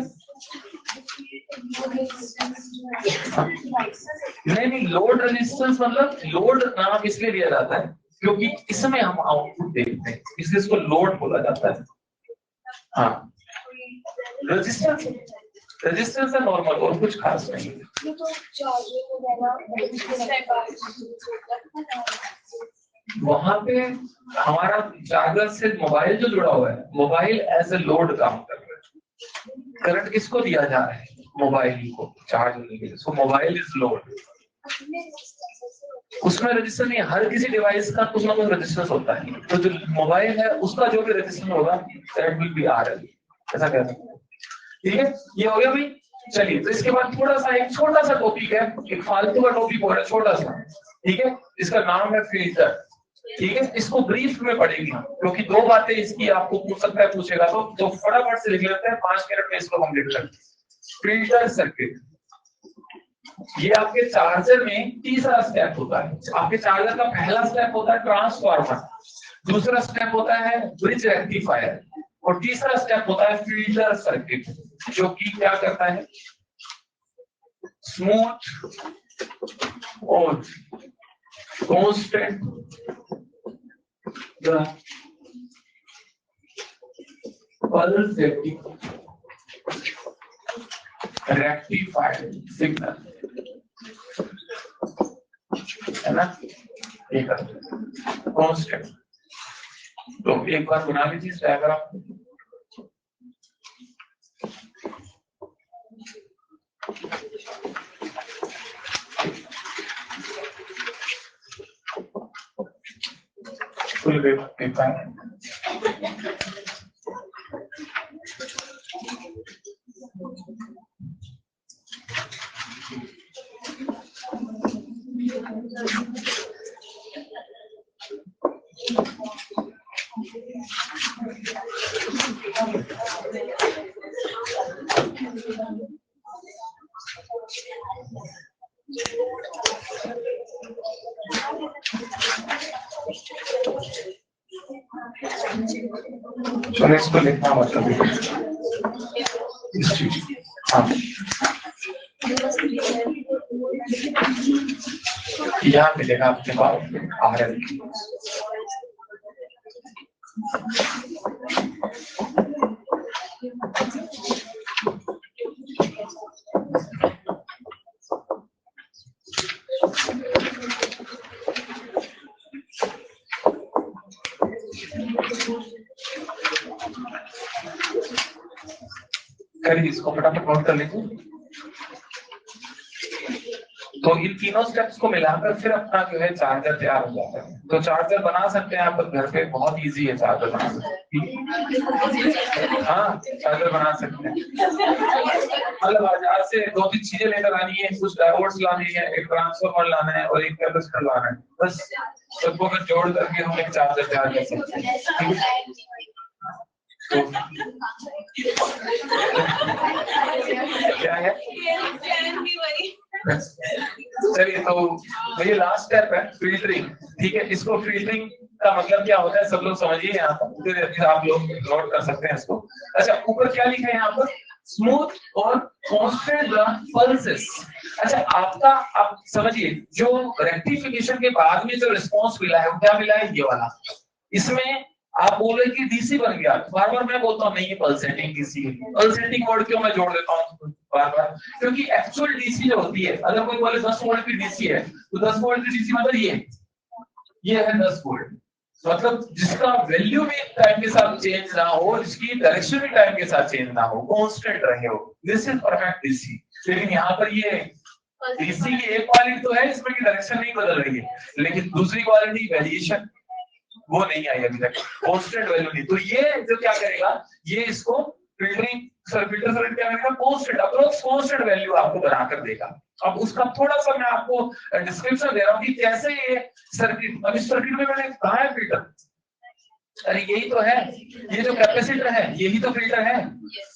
नहीं लोड रेजिस्टेंस मतलब लोड नाम इसलिए दिया जाता है क्योंकि इसमें हम आउटपुट देखते हैं, इसलिए इसको लोड बोला जाता है। हाँ रेजिस्टेंस है नॉर्मल और कुछ खास नहीं। वहां पे हमारा चार्जर से मोबाइल जो जुड़ा हुआ है, मोबाइल एज ए लोड काम कर रहा है, करंट किसको दिया जा रहा है, मोबाइल को चार्ज होने के लिए, सो मोबाइल इज लोड। उसमें रेजिस्टेंस नहीं, हर किसी डिवाइस का कुछ ना कुछ रेजिस्टेंस होता है, तो जो मोबाइल है उसका जो भी रेजिस्टेंस होगा दैट विल बी RL, ऐसा कह सकते हैं, ठीक है। ये हो गया भाई। चलिए तो इसके बाद थोड़ा सा एक छोटा सा टॉपिक है, एक फालतू का टॉपिक हो रहा है छोटा सा, ठीक है, इसका नाम है फिल्टर, ठीक है। इसको ब्रीफ में पढ़ेंगे हम क्योंकि 2 बातें इसकी आपको पूछ सकता है, पूछेगा तो फटाफट से लिख लेते हैं, 5 मिनट में इसको कंप्लीट करते हैं। फिल्टर सर्किट, ये आपके चार्जर में तीसरा स्टेप होता है। आपके चार्जर का पहला स्टेप होता है ट्रांसफार्मर, दूसरा स्टेप होता है ब्रिज रेक्टिफायर और तीसरा स्टेप होता है फिल्टर सर्किट, जो कि क्या करता है स्मूथ और constant the pulsating rectified signal, है ना, ठीक है कांस्टेंट। तो एक बार बना लीजिए इस डायग्राम। फुल वेव पेपर चलो इसको लिखना मतलब हाँ यहाँ मिलेगा आपके पास RL। करिए इसको फटाफट नोट कर लीजिए। तो इन तीनों स्टेप्स को मिलाकर फिर अपना जो है चार्जर तैयार हो जाता है। तो चार्जर बना सकते हैं आप घर पे, बहुत इजी है चार्जर बना सकते हैं। हाँ चार्जर बना सकते हैं, मतलब बाजार से 2-3 चीजें लेकर आनी है, कुछ डायोड्स लानी है, एक ट्रांसफार्मर लाना है और एक कैपेसिटर लाना है, बस सबको अगर जोड़ करके हम एक चार्जर तैयार कर सकते हैं। तो क्या है चलिए, तो ये लास्ट स्टेप है फिल्टरिंग, ठीक है। इसको फिल्टरिंग का मतलब क्या होता है सब लोग समझिए, यहाँ पर आप लोग नोट कर सकते हैं इसको। अच्छा ऊपर क्या लिखा है यहाँ पर, स्मूथ और कांस्टेंट पल्सेस। अच्छा आपका आप समझिए, जो रेक्टिफिकेशन के बाद में जो रिस्पॉन्स मिला है वो क्या मिला है, ये वाला। इसमें आप बोले कि डीसी बन गया, बार बार मैं बोलता हूँ नहीं ये पल्सेटिंग डीसी है। पल्सेटिंग वर्ड क्यों मैं जोड़ देता हूँ बार बार, क्योंकि एक्चुअल डीसी जो होती है, अगर कोई बोले 10 वोल्ट की डीसी है तो 10 वोल्ट की डीसी मतलब ये है 10 वोल्ट, मतलब जिसका वैल्यू भी टाइम के साथ चेंज ना हो, जिसकी डायरेक्शन भी टाइम के साथ चेंज ना हो, कांस्टेंट रहे हो, दिस इज परफेक्ट डीसी। लेकिन यहाँ पर ये डीसी की एक क्वालिटी तो है इसमें कि डायरेक्शन नहीं बदल रही है, लेकिन दूसरी क्वालिटी वेरिएशन वो नहीं आई अभी तक, कांस्टेंट वैल्यू नहीं। तो ये जो क्या करेगा, ये इसको फिल्टरिंग फिल्टर सर्किट क्या करेगा, कांस्टेंट अप्रोक्स कांस्टेंट वैल्यू आपको बनाकर देगा। अब उसका थोड़ा सा मैं आपको डिस्क्रिप्शन दे रहा हूँ कि कैसे ये सर्किट, अब इस सर्किट में मैंने कहा है फिल्टर, अरे यही तो है, ये जो कैपेसिटर है यही तो फिल्टर है,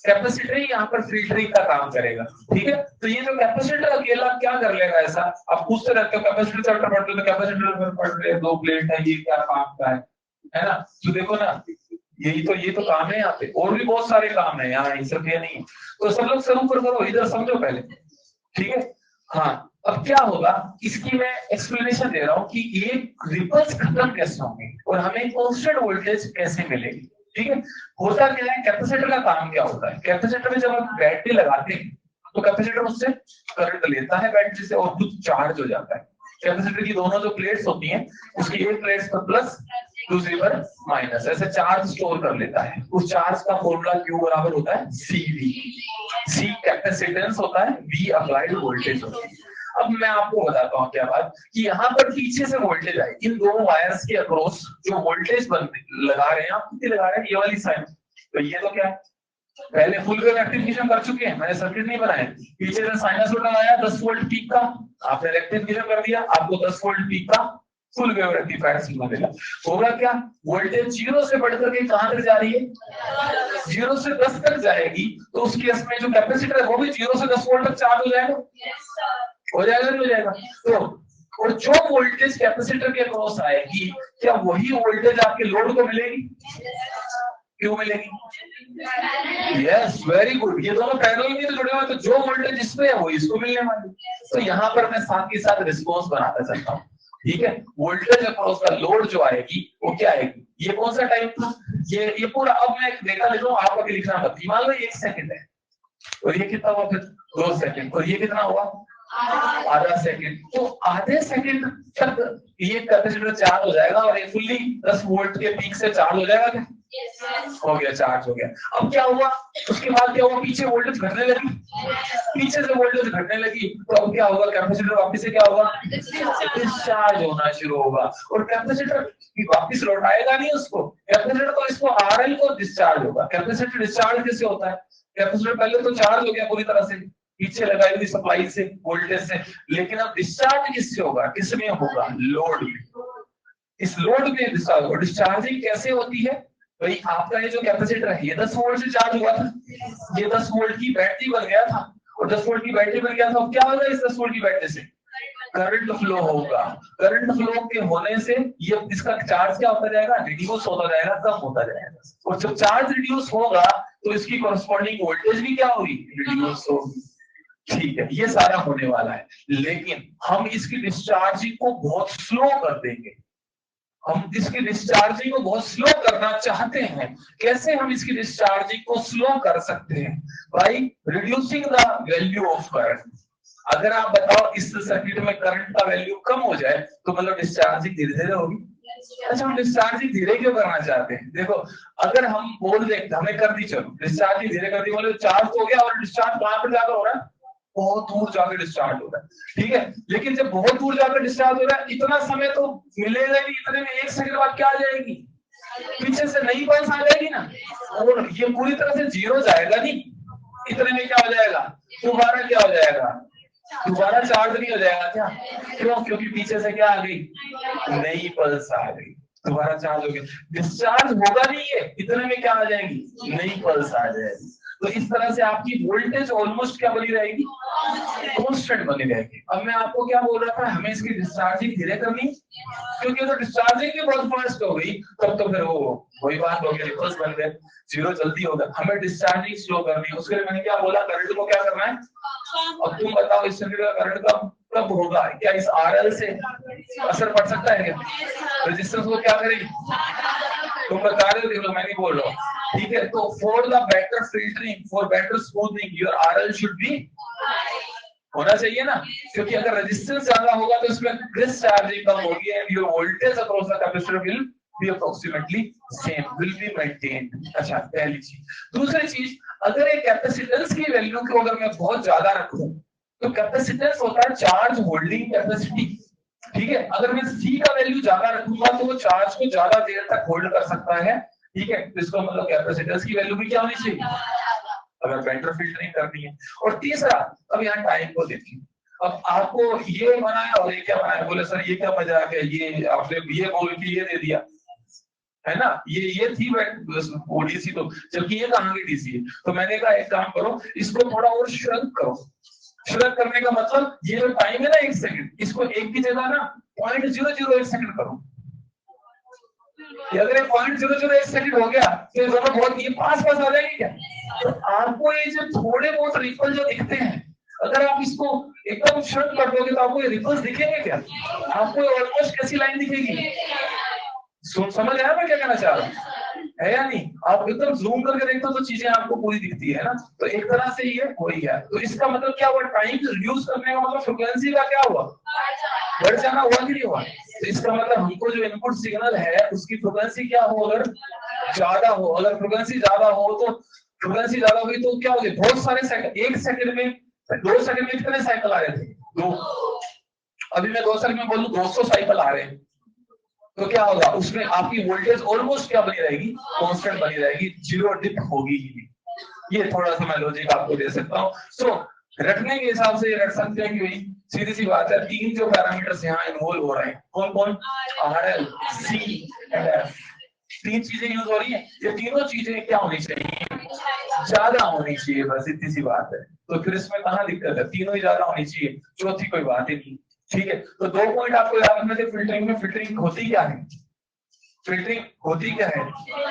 कैपेसिटर ही यहाँ पर फिल्टरिंग का काम करेगा। ठीक है, तो ये जो कैपेसिटर अकेला क्या कर लेगा ऐसा, आप पूछते रहते हो कैपेसिटर चैप्टर पढ़ते हो तो कैपेसिटर पढ़ रहे, दो प्लेट है, ये क्या काम का है ना। तो देखो ना, ये तो काम है यहाँ पे, और भी बहुत सारे काम है यहाँ, सिर्फ ये नहीं। तो सब लोग शुरू करो, इधर समझो पहले, ठीक है। हाँ, अब क्या होगा, इसकी मैं एक्सप्लेनेशन दे रहा हूँ कि ये रिपल्स खत्म कैसे होंगे और हमें कांस्टेंट वोल्टेज कैसे मिलेगी। ठीक है, होता क्या है, कैपेसिटर का काम क्या होता है, कैपेसिटर में जब हम बैटरी लगाते हैं तो कैपेसिटर उससे करंट लेता है बैटरी से और खुद चार्ज हो जाता है। कैपेसिटर की दोनों जो प्लेट्स होती हैं, उसकी एक प्लेट पर प्लस, दूसरी पर माइनस, ऐसे चार्ज स्टोर कर लेता है। उस चार्ज का फॉर्मूला क्यू बराबर होता है सीवी। सी कैपेसिटेंस होता है, वी अप्लाइड वोल्टेज होती है। अब मैं आपको बताता हूँ क्या बात, कि यहाँ पर पीछे से वोल्टेज आए, इन दोनों वायर्स के अक्रॉस जो वोल्टेज लगा रहे हैं, आप कितनी लगा रहे हैं, ये वाली साइन। तो ये तो क्या है, पहले फुल वेव रेक्टिफिकेशन कर चुके हैं, मैंने सर्किट नहीं बनाया, पीछे से साइनसॉइडल आया 10 वोल्ट पीक का, आपने रेक्टिफिकेशन कर दिया, आपको 10 वोल्ट पीक का फुल वेव रेक्टिफायर सिग्नल मिला। होगा क्या, वोल्टेज 0 से बढ़कर के कहां तक जा रही है, 0 से 10 तक जाएगी, तो उस केस में जो कैपेसिटर है वो भी 0 से 10 वोल्ट तक चार्ज हो जाएगा, हो जाएगा नहीं हो जाएगा। तो और जो वोल्टेज कैपेसिटर के क्रॉस आएगी, क्या वही वोल्टेज आपके लोड को मिलेगी, क्यों मिलेगी, यस वेरी गुड, ये दोनों पैरेलल में तो जुड़े हुए, तो जो वोल्टेज इस पे है वो इसको मिलने वाली। तो यहाँ पर मैं साथ के साथ रिस्पॉन्स बनाता चलता हूँ। ठीक है, वोल्टेज अक्रॉस का लोड जो आएगी वो क्या आएगी, ये कौन सा टाइम था, ये पूरा। अब मैं रेखा लिख रहा हूँ, आपको लिखना मत, मान लो 1 सेकंड है, और ये कितना हुआ, फिर 2 सेकंड, और ये कितना हुआ, आधा सेकंड। तो आधे सेकंड तक ये कैपेसिटर चार्ज हो जाएगा और ये फुल्ली 10 वोल्ट के पीक से चार्ज हो जाएगा क्या, हो गया, चार्ज हो गया। अब क्या हुआ, उसके बाद क्या हुआ, पीछे वोल्टेज घटने लगी, पीछे से वोल्टेज घटने लगी, तो अब क्या होगा, कैपेसिटर वापस से क्या होगा, डिस्चार्ज होना शुरू होगा, और कैपेसिटर वापस लौटाएगा नहीं उसको, कैपेसिटर तो इसको आरएल को डिस्चार्ज होगा। कैपेसिटर डिस्चार्ज कैसे होता है, कैपेसिटर पहले तो चार्ज हो गया पूरी तरह से, पीछे लगाई हुई सप्लाई से, वोल्टेज से, लेकिन अब डिस्चार्ज किससे होगा, किसमें होगा, लोड में। इस लोड में डिस्चार्ज होगा। डिस्चार्जिंग कैसे होती है भाई, आपका ये जो कैपेसिटर है ये 10 वोल्ट से चार्ज हुआ था, ये 10 वोल्ट की बैटरी बन गया था, और 10 वोल्ट की बैटरी बन गया था, अब क्या होगा, इस 10 वोल्ट की बैटरी से करंट फ्लो होगा। करंट फ्लो के होने से ये इसका चार्ज क्या होता जाएगा, रिड्यूस होता जाएगा, कम होता जाएगा, और जब चार्ज रिड्यूस होगा तो इसकी कॉरस्पॉन्डिंग वोल्टेज भी क्या होगी, रिड्यूस होगी। ठीक है, ये सारा होने वाला है, लेकिन हम इसकी डिस्चार्जिंग को बहुत स्लो कर देंगे। हम इसकी डिस्चार्जिंग को बहुत स्लो करना चाहते हैं। कैसे हम इसकी डिस्चार्जिंग को स्लो कर सकते हैं, by reducing the value of current. अगर आप बताओ इस सर्किट में करंट का वैल्यू कम हो जाए तो मतलब डिस्चार्जिंग धीरे धीरे होगी। अच्छा, हम डिस्चार्जिंग धीरे क्यों करना चाहते हैं, देखो अगर हम बोल दे हमें कर दी, चलो डिस्चार्जिंग धीरे कर दी, बोले चार्ज हो गया, और डिस्चार्ज कहां पर जाकर हो रहा है, बहुत दूर जाकर डिस्चार्ज हो रहा है। ठीक है, लेकिन जब बहुत दूर जाकर डिस्चार्ज हो रहा है, इतना समय तो मिलेगा नहीं, इतने में 1 सेकंड बाद क्या आ जाएगी, पीछे से नई पल्स आ जाएगी ना, और ये पूरी तरह से जीरो जाएगा नहीं, इतने में क्या हो जाएगा, दोबारा क्या हो जाएगा, दोबारा चार्ज नहीं हो जाएगा क्या, क्यों, क्योंकि पीछे से क्या आ गई, नई पल्स आ गई, दोबारा चार्ज हो गया। डिस्चार्ज होगा नहीं है, इतने में क्या आ जाएगी, नई पल्स आ जाएगी। तो इस तरह से आपकी वोल्टेज ऑलमोस्ट क्या बनी रहेगी, कांस्टेंट बनी रहेगी। अब मैं आपको क्या बोल रहा था, हमें इसकी डिस्चार्जिंग धीरे करनी, क्योंकि अगर डिस्चार्जिंग भी बहुत फास्ट हो गई तब तो फिर वो वही बात हो गई, रिपल्स बन गए, जीरो जल्दी होगा। हमें डिस्चार्जिंग स्लो करनी है, उसके लिए मैंने क्या बोला, करंट को क्या करना है। अब तुम बताओ इस सर्किट का करंट कब होगा, क्या इस आरएल से असर पड़ सकता है क्या, रेजिस्टेंस को क्या करेगी, तुम बता रहे हो, देख लो मैं नहीं बोल रहा हूँ। ठीक है, तो for the better filtering, for better smoothening, your RL should be होना चाहिए ना, क्योंकि अगर रेजिस्टेंस ज्यादा होगा तो इसमें डिस्चार्जिंग कम होगी and your voltage across the capacitor will be approximately same, will be maintained। अच्छा, पहली चीज। दूसरी चीज, अगर एक कैपेसिटेंस की वैल्यू को अगर मैं बहुत ज्यादा रखूं तो कैपेसिटेंस होता है चार्ज होल्डिंग कैपेसिटी, ठीक है। अगर मैं C का वैल्यू ज्यादा रखूंगा तो वो चार्ज को ज्यादा देर तक होल्ड कर सकता है, ठीक है। इसको मतलब कैपेसिटेंस की वैल्यू भी क्या होनी चाहिए अगर बेटर फिल्टरिंग करनी है। और तीसरा, अब यहाँ टाइम को देखिए, अब आपको ये बनाया और ये क्या बनाया, बोले सर ये क्या मजाक है, ये आपने ये बोल के ये दे दिया है ना, ये थी ओडीसी, तो जबकि ये कहाँ की डीसी है। तो मैंने कहा एक काम करो, इसको थोड़ा और श्रंक करो। श्रंक करने का मतलब ये जो टाइम है ना 1 सेकंड, इसको एक की जगह ना 0.001 सेकंड करो। अगर 0.001 सेकंड हो गया तो दोनों बहुत ये पास आ जाएंगे क्या। तो आपको ये जो थोड़े बहुत रिपल जो दिखते हैं, अगर आप इसको एकदम श्रंक कर दोगे तो आपको ये रिपल्स दिखेंगे क्या, आपको ऑलमोस्ट कैसी लाइन दिखेगी। समझ आया मैं क्या कहना चाह रहा हूँ, है या नहीं। आप एकदम जूम करके देखते हो तो चीजें आपको पूरी दिखती है ना। तो एक तरह से ये हो ही गया। तो इसका मतलब क्या हुआ, टाइम रिड्यूस करने का मतलब फ्रिक्वेंसी का क्या हुआ, बढ़ जाना हुआ कि नहीं हुआ। तो इसका मतलब हमको जो इनपुट सिग्नल है उसकी फ्रिक्वेंसी क्या हो, अगर ज्यादा हो, अगर फ्रिक्वेंसी ज्यादा हो तो फ्रिक्वेंसी ज्यादा हुई तो क्या हो गया, बहुत सारे साइकिल, 1 सेकंड में 2 सेकंड में कितने साइकिल आ रहे थे, 2। अभी मैं 2 सेकंड में बोलूं 200 साइकिल आ रहे हैं, तो क्या होगा, उसमें आपकी वोल्टेज ऑलमोस्ट क्या बनी रहेगी, कांस्टेंट बनी रहेगी, जीरो डिप होगी ही नहीं। ये थोड़ा सा मैं लॉजिक आपको दे सकता हूँ। सो रखने के हिसाब से ये रख सकते हैं कि भाई सीधी सी बात है, 3 जो पैरामीटर्स यहाँ इन्वॉल्व हो रहे हैं, कौन कौन, RL, C एंड F, 3 चीजें यूज हो रही हैं। ये तीनों चीजें क्या होनी चाहिए, ज्यादा होनी चाहिए, बस इतनी सी बात है। तो फिर इसमें कहाँ दिक्कत है, तीनों ही ज्यादा होनी चाहिए, चौथी कोई बात ही नहीं, ठीक है। तो 2 पॉइंट आपको याद रखने थे फिल्टरिंग में। फिल्टरिंग होती क्या है, फिल्टरिंग होती क्या है,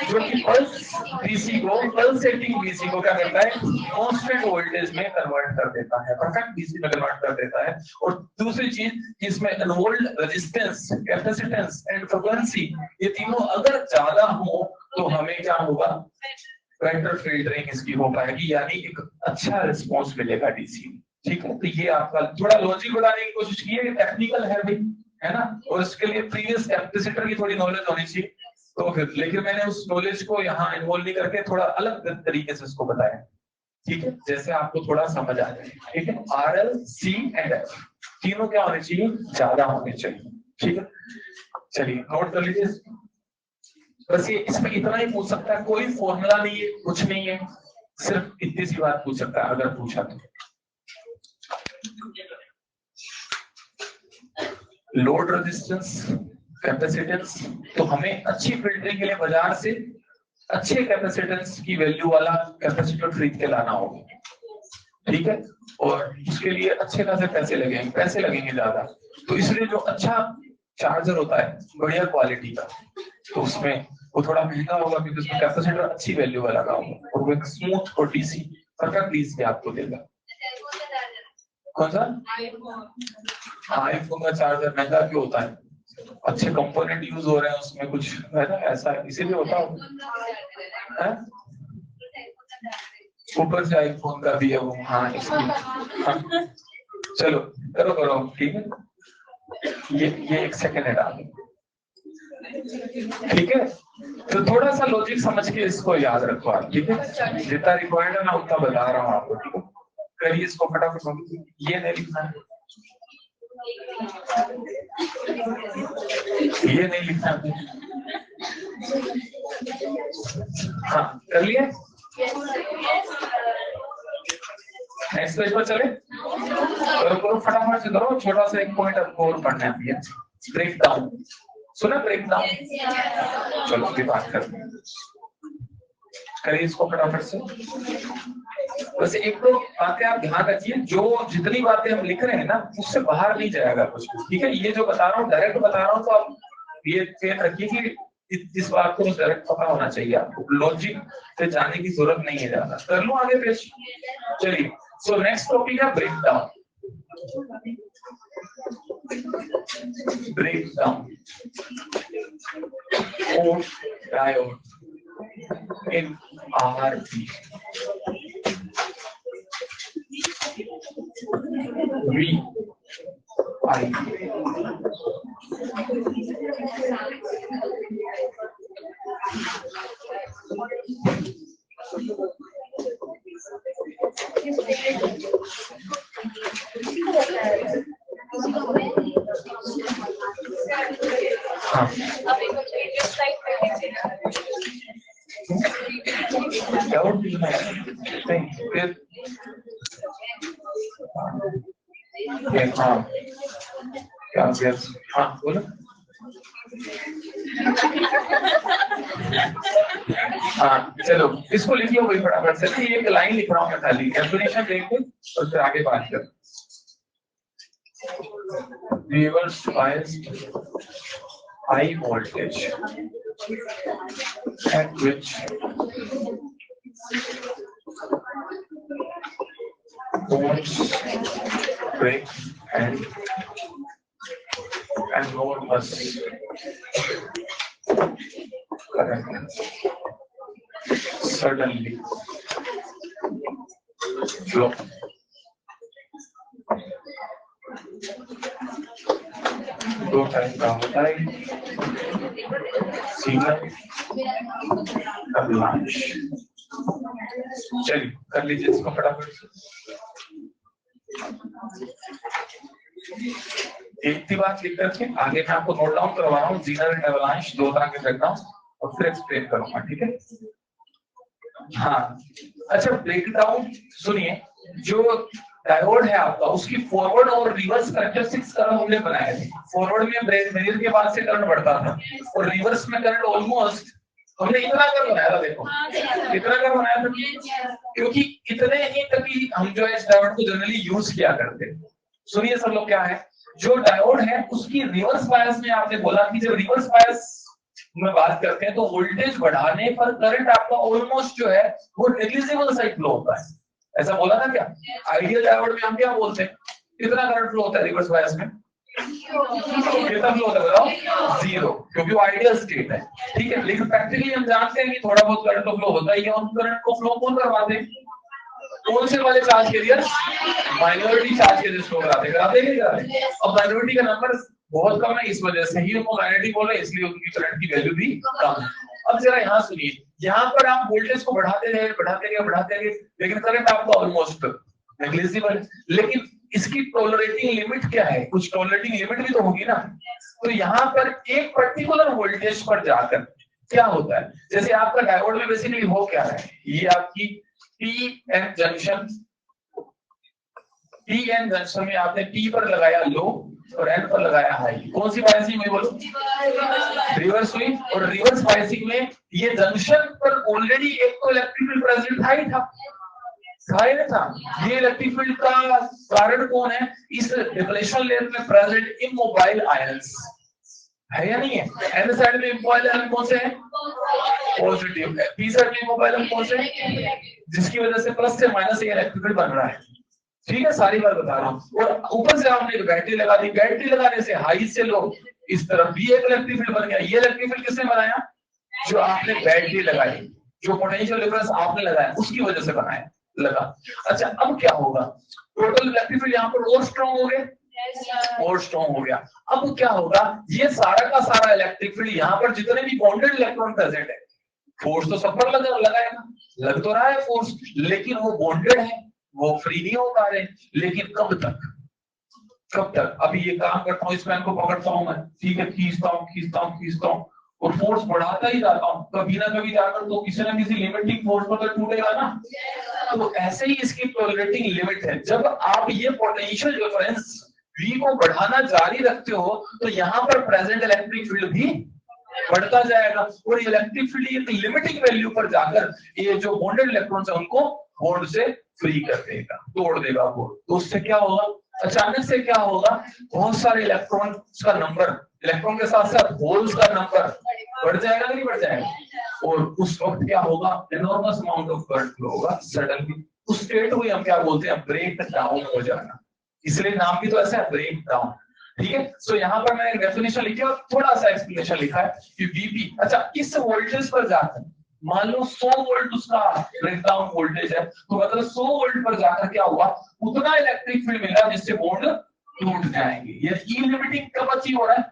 जो कि पल्स डीसी को, पल्सेटिंग डीसी को क्या करता है, कांस्टेंट वोल्टेज में कन्वर्ट कर देता है, परफेक्ट डीसी में कन्वर्ट कर देता है। और दूसरी चीज इसमें involve resistance, capacitance and frequency, ये तीनों अगर ज्यादा हो तो हमें क्या होगा, बेटर फिल्टरिंग इसकी हो पाएगी, यानी एक अच्छा रिस्पॉन्स मिलेगा डीसी में, ठीक है। तो ये आपका थोड़ा लॉजिक बताने की कोशिश की है, टेक्निकल है भाई, है ना। और इसके लिए प्रीवियस कैपेसिटर की थोड़ी नॉलेज होनी चाहिए। तो फिर लेकिन मैंने उस नॉलेज को यहाँ इन्वॉल्व नहीं करके थोड़ा अलग तरीके से इसको बताया, ठीक है, जैसे आपको थोड़ा समझ आ जाए, ठीक है। RL, C एंड F तीनों क्या होने चाहिए, ज्यादा होने चाहिए, ठीक है। चलिए नोट कर लीजिए, बस ये इसमें इतना ही पूछ सकता है, कोई फॉर्मूला नहीं है, कुछ नहीं है, सिर्फ इतनी सी बात पूछ सकता है अगर पूछा तो। लोड रेजिस्टेंस, कैपेसिटेंस, तो हमें अच्छी फिल्टरिंग के लिए बाजार से अच्छे कैपेसिटेंस की वैल्यू वाला कैपेसिटर खरीद के लाना होगा, ठीक है। और उसके लिए अच्छे खासे पैसे लगेंगे ज्यादा। तो इसलिए जो अच्छा चार्जर होता है बढ़िया क्वालिटी का, तो उसमें वो थोड़ा महंगा होगा क्योंकि उसमें कैपेसिटर अच्छी वैल्यू वाला का होगा, और वो एक स्मूथ और डीसी परफेक्ट डीसी आपको देगा। कौन सा आईफोन का चार्जर महंगा क्यों होता है, अच्छे कंपोनेंट यूज हो रहे हैं उसमें, कुछ है ना ऐसा, इसीलिए होता है। ऊपर से आईफोन का भी है वो, हाँ हाँ। चलो करो करो, ठीक है। ये 1 सेकंड है डाल, ठीक है। तो थोड़ा सा लॉजिक समझ के इसको याद रखो आप, ठीक है। जितना रिक्वायर्ड है मैं उतना बता रहा हूँ आपको, ठीक है। करिए इसको फटाफट, ये नहीं लिखना है, ये नहीं लिखना है, हाँ कर लिए। नेक्स्ट पेज पर चले, करो फटाफट से करो, छोटा सा एक पॉइंट आपको और पढ़ना है, ब्रेक डाउन, सुना ब्रेक डाउन, चलो अभी बात करते हैं, करिए इसको फटाफट से। वैसे एक तो बातें आप ध्यान रखिए, जो जितनी बातें हम लिख रहे हैं ना उससे बाहर नहीं जाएगा कुछ, ठीक है। ये जो बता रहा हूँ डायरेक्ट बता रहा हूँ, तो आप ये ध्यान रखिए कि इस बात को डायरेक्ट पता होना चाहिए आपको, लॉजिक से जाने की जरूरत नहीं है ज्यादा। कर लो आगे पेश, चलिए। सो नेक्स्ट टॉपिक है break down. Break down of diode in RP. V I हाँ डाउट फिर हाँ क्या हाँ बोलो हाँ चलो इसको लिख लो वही फटाफट से। एक लाइन लिख रहा हूँ मैं खाली डेफिनेशन देख के और फिर आगे बात कर। Reverse biased high voltage at which ohms break and enormous current suddenly flow. दो टाइप का होता है सिग्नल अवलांच। चलिए कर लीजिए इसको फटाफट। एक ही बात लिख करके आगे मैं आपको नोट डाउन करवा रहा हूँ। सिग्नल एंड अवलांच दो तरह के रखता हूँ और फिर एक्सप्लेन करूंगा, ठीक है। हाँ अच्छा ब्रेकडाउन सुनिए। जो डायोड है आपका उसकी फॉरवर्ड और रिवर्स कैरेक्टरिस्टिक्स का हमने बनाए थे। फॉरवर्ड में बैरियर के बाद से करंट बढ़ता था और रिवर्स में करंट ऑलमोस्ट हमने इतना कर बनाया था। देखो इतना कर बनाया था क्योंकि इतने ही तक ही हम जो है इस डायोड को जनरली यूज किया करते। सुनिए सब लोग क्या है, जो डायोड है उसकी रिवर्स बायस में आपने बोला कि जब रिवर्स बायस में बात करते हैं तो वोल्टेज बढ़ाने पर करंट आपका ऑलमोस्ट जो है वो नेग्लिजिबल साइड फ्लो होता है। ऐसा बोला था क्या? आइडियल डायोड में हम क्या बोलते हैं, कितना करंट फ्लो होता है रिवर्स बायस में? कितना फ्लो होता है बताओ? जीरो, क्योंकि वो आइडियल स्टेट है, ठीक है। लेकिन प्रैक्टिकली हम जानते हैं कि थोड़ा बहुत करंट तो फ्लो होता ही है। और करंट को फ्लो कौन करवाते हैं? कौन से वाले charge carrier? Minority charge carrier flow कराते हैं। अब माइनॉरिटी का नंबर बहुत कम है, इस वजह से ही उनको माइनॉरिटी बोल रहे हैं, इसलिए उनकी करंट की वैल्यू भी कम है। अब जरा यहाँ सुनिए, यहाँ पर आप वोल्टेज को बढ़ाते रहे, लेकिन करंट आपका ऑलमोस्ट नेग्लिजिबल है। लेकिन इसकी टॉलरेटिंग लिमिट क्या है? कुछ टॉलरेटिंग लिमिट भी तो होगी ना। तो यहाँ पर एक पर्टिकुलर वोल्टेज पर जाकर क्या होता है, जैसे आपका डायोड में बेसिकली हो क्या है, ये आपकी पी एन जंक्शन में आपने P पर लगाया लो और N पर लगाया हाई। कौन सी बायसिंग हुई बोलो? रिवर्स हुई। और रिवर्स बायसिंग में ये जंक्शन पर ऑलरेडी एक तो इलेक्ट्रिक फील्ड प्रेजेंट था। ये इलेक्ट्रिक फील्ड का कारण कौन है? इस डिप्लेशन लेयर में प्रेजेंट इमोबाइल आयंस है या नहीं है? एन साइड में इमोबाइल आयन कौन से हैं? पॉजिटिव। पी साइड में इमोबाइल आयन कौन से हैं? जिसकी वजह से प्लस से माइनस ये इलेक्ट्रिक फील्ड बन रहा है, ठीक है। सारी बात बता रहा हूँ। और ऊपर से आपने एक बैटरी लगा दी, बैटरी लगाने से हाई से लो इस तरफ भी एक इलेक्ट्रिक फील्ड बन गया। ये इलेक्ट्रिक फील्ड किसने बनाया? जो आपने बैटरी लगाई, जो पोटेंशियल डिफरेंस आपने लगाया उसकी वजह से बनाया लगा। अच्छा अब क्या होगा, टोटल इलेक्ट्रिक फील्ड यहाँ पर और स्ट्रॉन्ग हो गए, और स्ट्रॉन्ग हो गया। अब क्या होगा, ये सारा का सारा इलेक्ट्रिक फील्ड यहाँ पर जितने भी बॉन्डेड इलेक्ट्रॉन प्रेजेंट है, फोर्स तो सब पर लगाएगा, लग तो रहा है फोर्स, लेकिन वो बॉन्डेड है, वो फ्री नहीं हो पा रहे। लेकिन कब तक? अभी ये काम करता हूँ, इस पेन को पकड़ता हूँ मैं, ठीक है, खींचता हूँ और फोर्स बढ़ाता ही जाता हूँ, कभी ना कभी जाकर तो किसी ना किसी लिमिटिंग फोर्स पर तो टूटेगा ना। तो ऐसे ही इसकी टॉलरेटिंग लिमिट है। जब आप ये पोटेंशियल डिफरेंस V को बढ़ाना जारी रखते हो तो यहाँ पर प्रेजेंट इलेक्ट्रिक फील्ड भी बढ़ता जाएगा और इलेक्ट्रिक फील्ड एक लिमिटिंग वैल्यू पर जाकर ये जो बॉन्डेड इलेक्ट्रॉन्स है उनको बॉन्ड से फ्री कर देगा, तोड़ देगा बॉन्ड। तो उससे क्या होगा, अचानक से क्या होगा, बहुत सारे इलेक्ट्रॉन का नंबर, इलेक्ट्रॉन के साथ साथ होल्स का नंबर बढ़ जाएगा कि नहीं बढ़ जाएगा? और उस वक्त क्या होगा, enormous amount of current flow होगा सडनली। उस स्टेट को हम क्या बोलते हैं, ब्रेक डाउन हो जाना। इसलिए नाम भी तो ऐसा है, ब्रेक डाउन, ठीक है। सो यहाँ पर मैंने डेफिनेशन लिखी और थोड़ा सा एक्सप्लेनेशन लिखा है कि वीपी, अच्छा इस वोल्टेज पर जाकर मान लो 100 वोल्ट उसका ब्रेकडाउन वोल्टेज है, तो मतलब 100 वोल्ट पर जाकर क्या हुआ, उतना इलेक्ट्रिक फील्ड मिला जिससे बॉन्ड टूट जाएंगे। ये ई लिमिटिंग कब अचीव हो रहा है?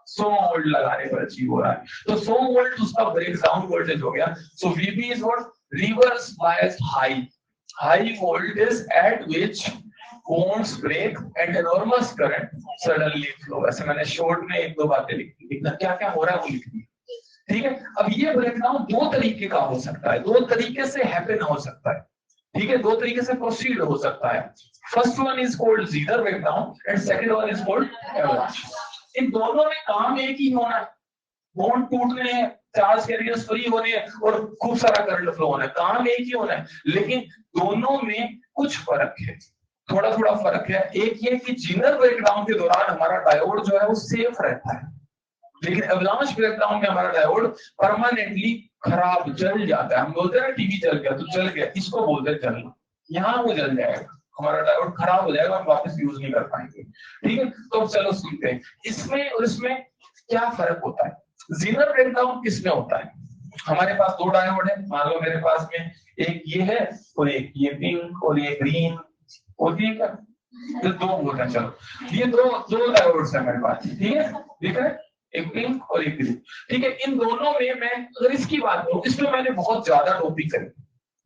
100 वोल्ट लगाने पर अचीव हो रहा है। तो 100 वोल्ट उसका ब्रेकडाउन वोल्टेज हो गया। So VP is what? Reverse biased high voltage at which bonds break and enormous current suddenly flow। ऐसे मैंने शॉर्ट में एक दो बातें लिखी, लिखना क्या क्या हो रहा है वो लिखनी है, ठीक है। अब ये ब्रेकडाउन दो तरीके का हो सकता है, दो तरीके से हैपन हो सकता है, ठीक है, दो तरीके से प्रोसीड हो सकता है। First one is called Zener breakdown and second one is called avalanche. इन दोनों में काम एक ही होना है, बॉन्ड टूटने हैं, चार्ज कैरियर्स फ्री होने हैं और खूब सारा करंट फ्लो होना है, काम एक ही होना है, लेकिन दोनों में कुछ फर्क है, थोड़ा थोड़ा फर्क है। एक ये कि जीटर ब्रेकडाउन के दौरान हमारा डायोड जो है वो सेफ रहता है, लेकिन एवलांच ब्रेकडाउन में हमारा डायोड परमानेंटली खराब जल जाता है। हम बोलते हैं टीवी जल गया तो जल गया, इसको बोलते हैं जलना, यहाँ वो जल जाएगा, हमारा डायोड खराब हो जाएगा, हम वापस यूज नहीं कर पाएंगे, ठीक है। तो चलो सुनते हैं इसमें और इसमें क्या फर्क होता है। जीटर ब्रेकडाउन किसमें होता है, हमारे पास दो डायोड है, मान लो मेरे पास में एक ये है और एक ये पिंक और ये ग्रीन होती है क्या, तो दो होता है, चलो ये दो डायोड्स है मेरे पास, ठीक है, ठीक है, एक पिंक और एक ग्रीन, ठीक है। इन दोनों में मैं अगर इसकी बात करूं, इसमें मैंने बहुत ज्यादा डोपिंग करी,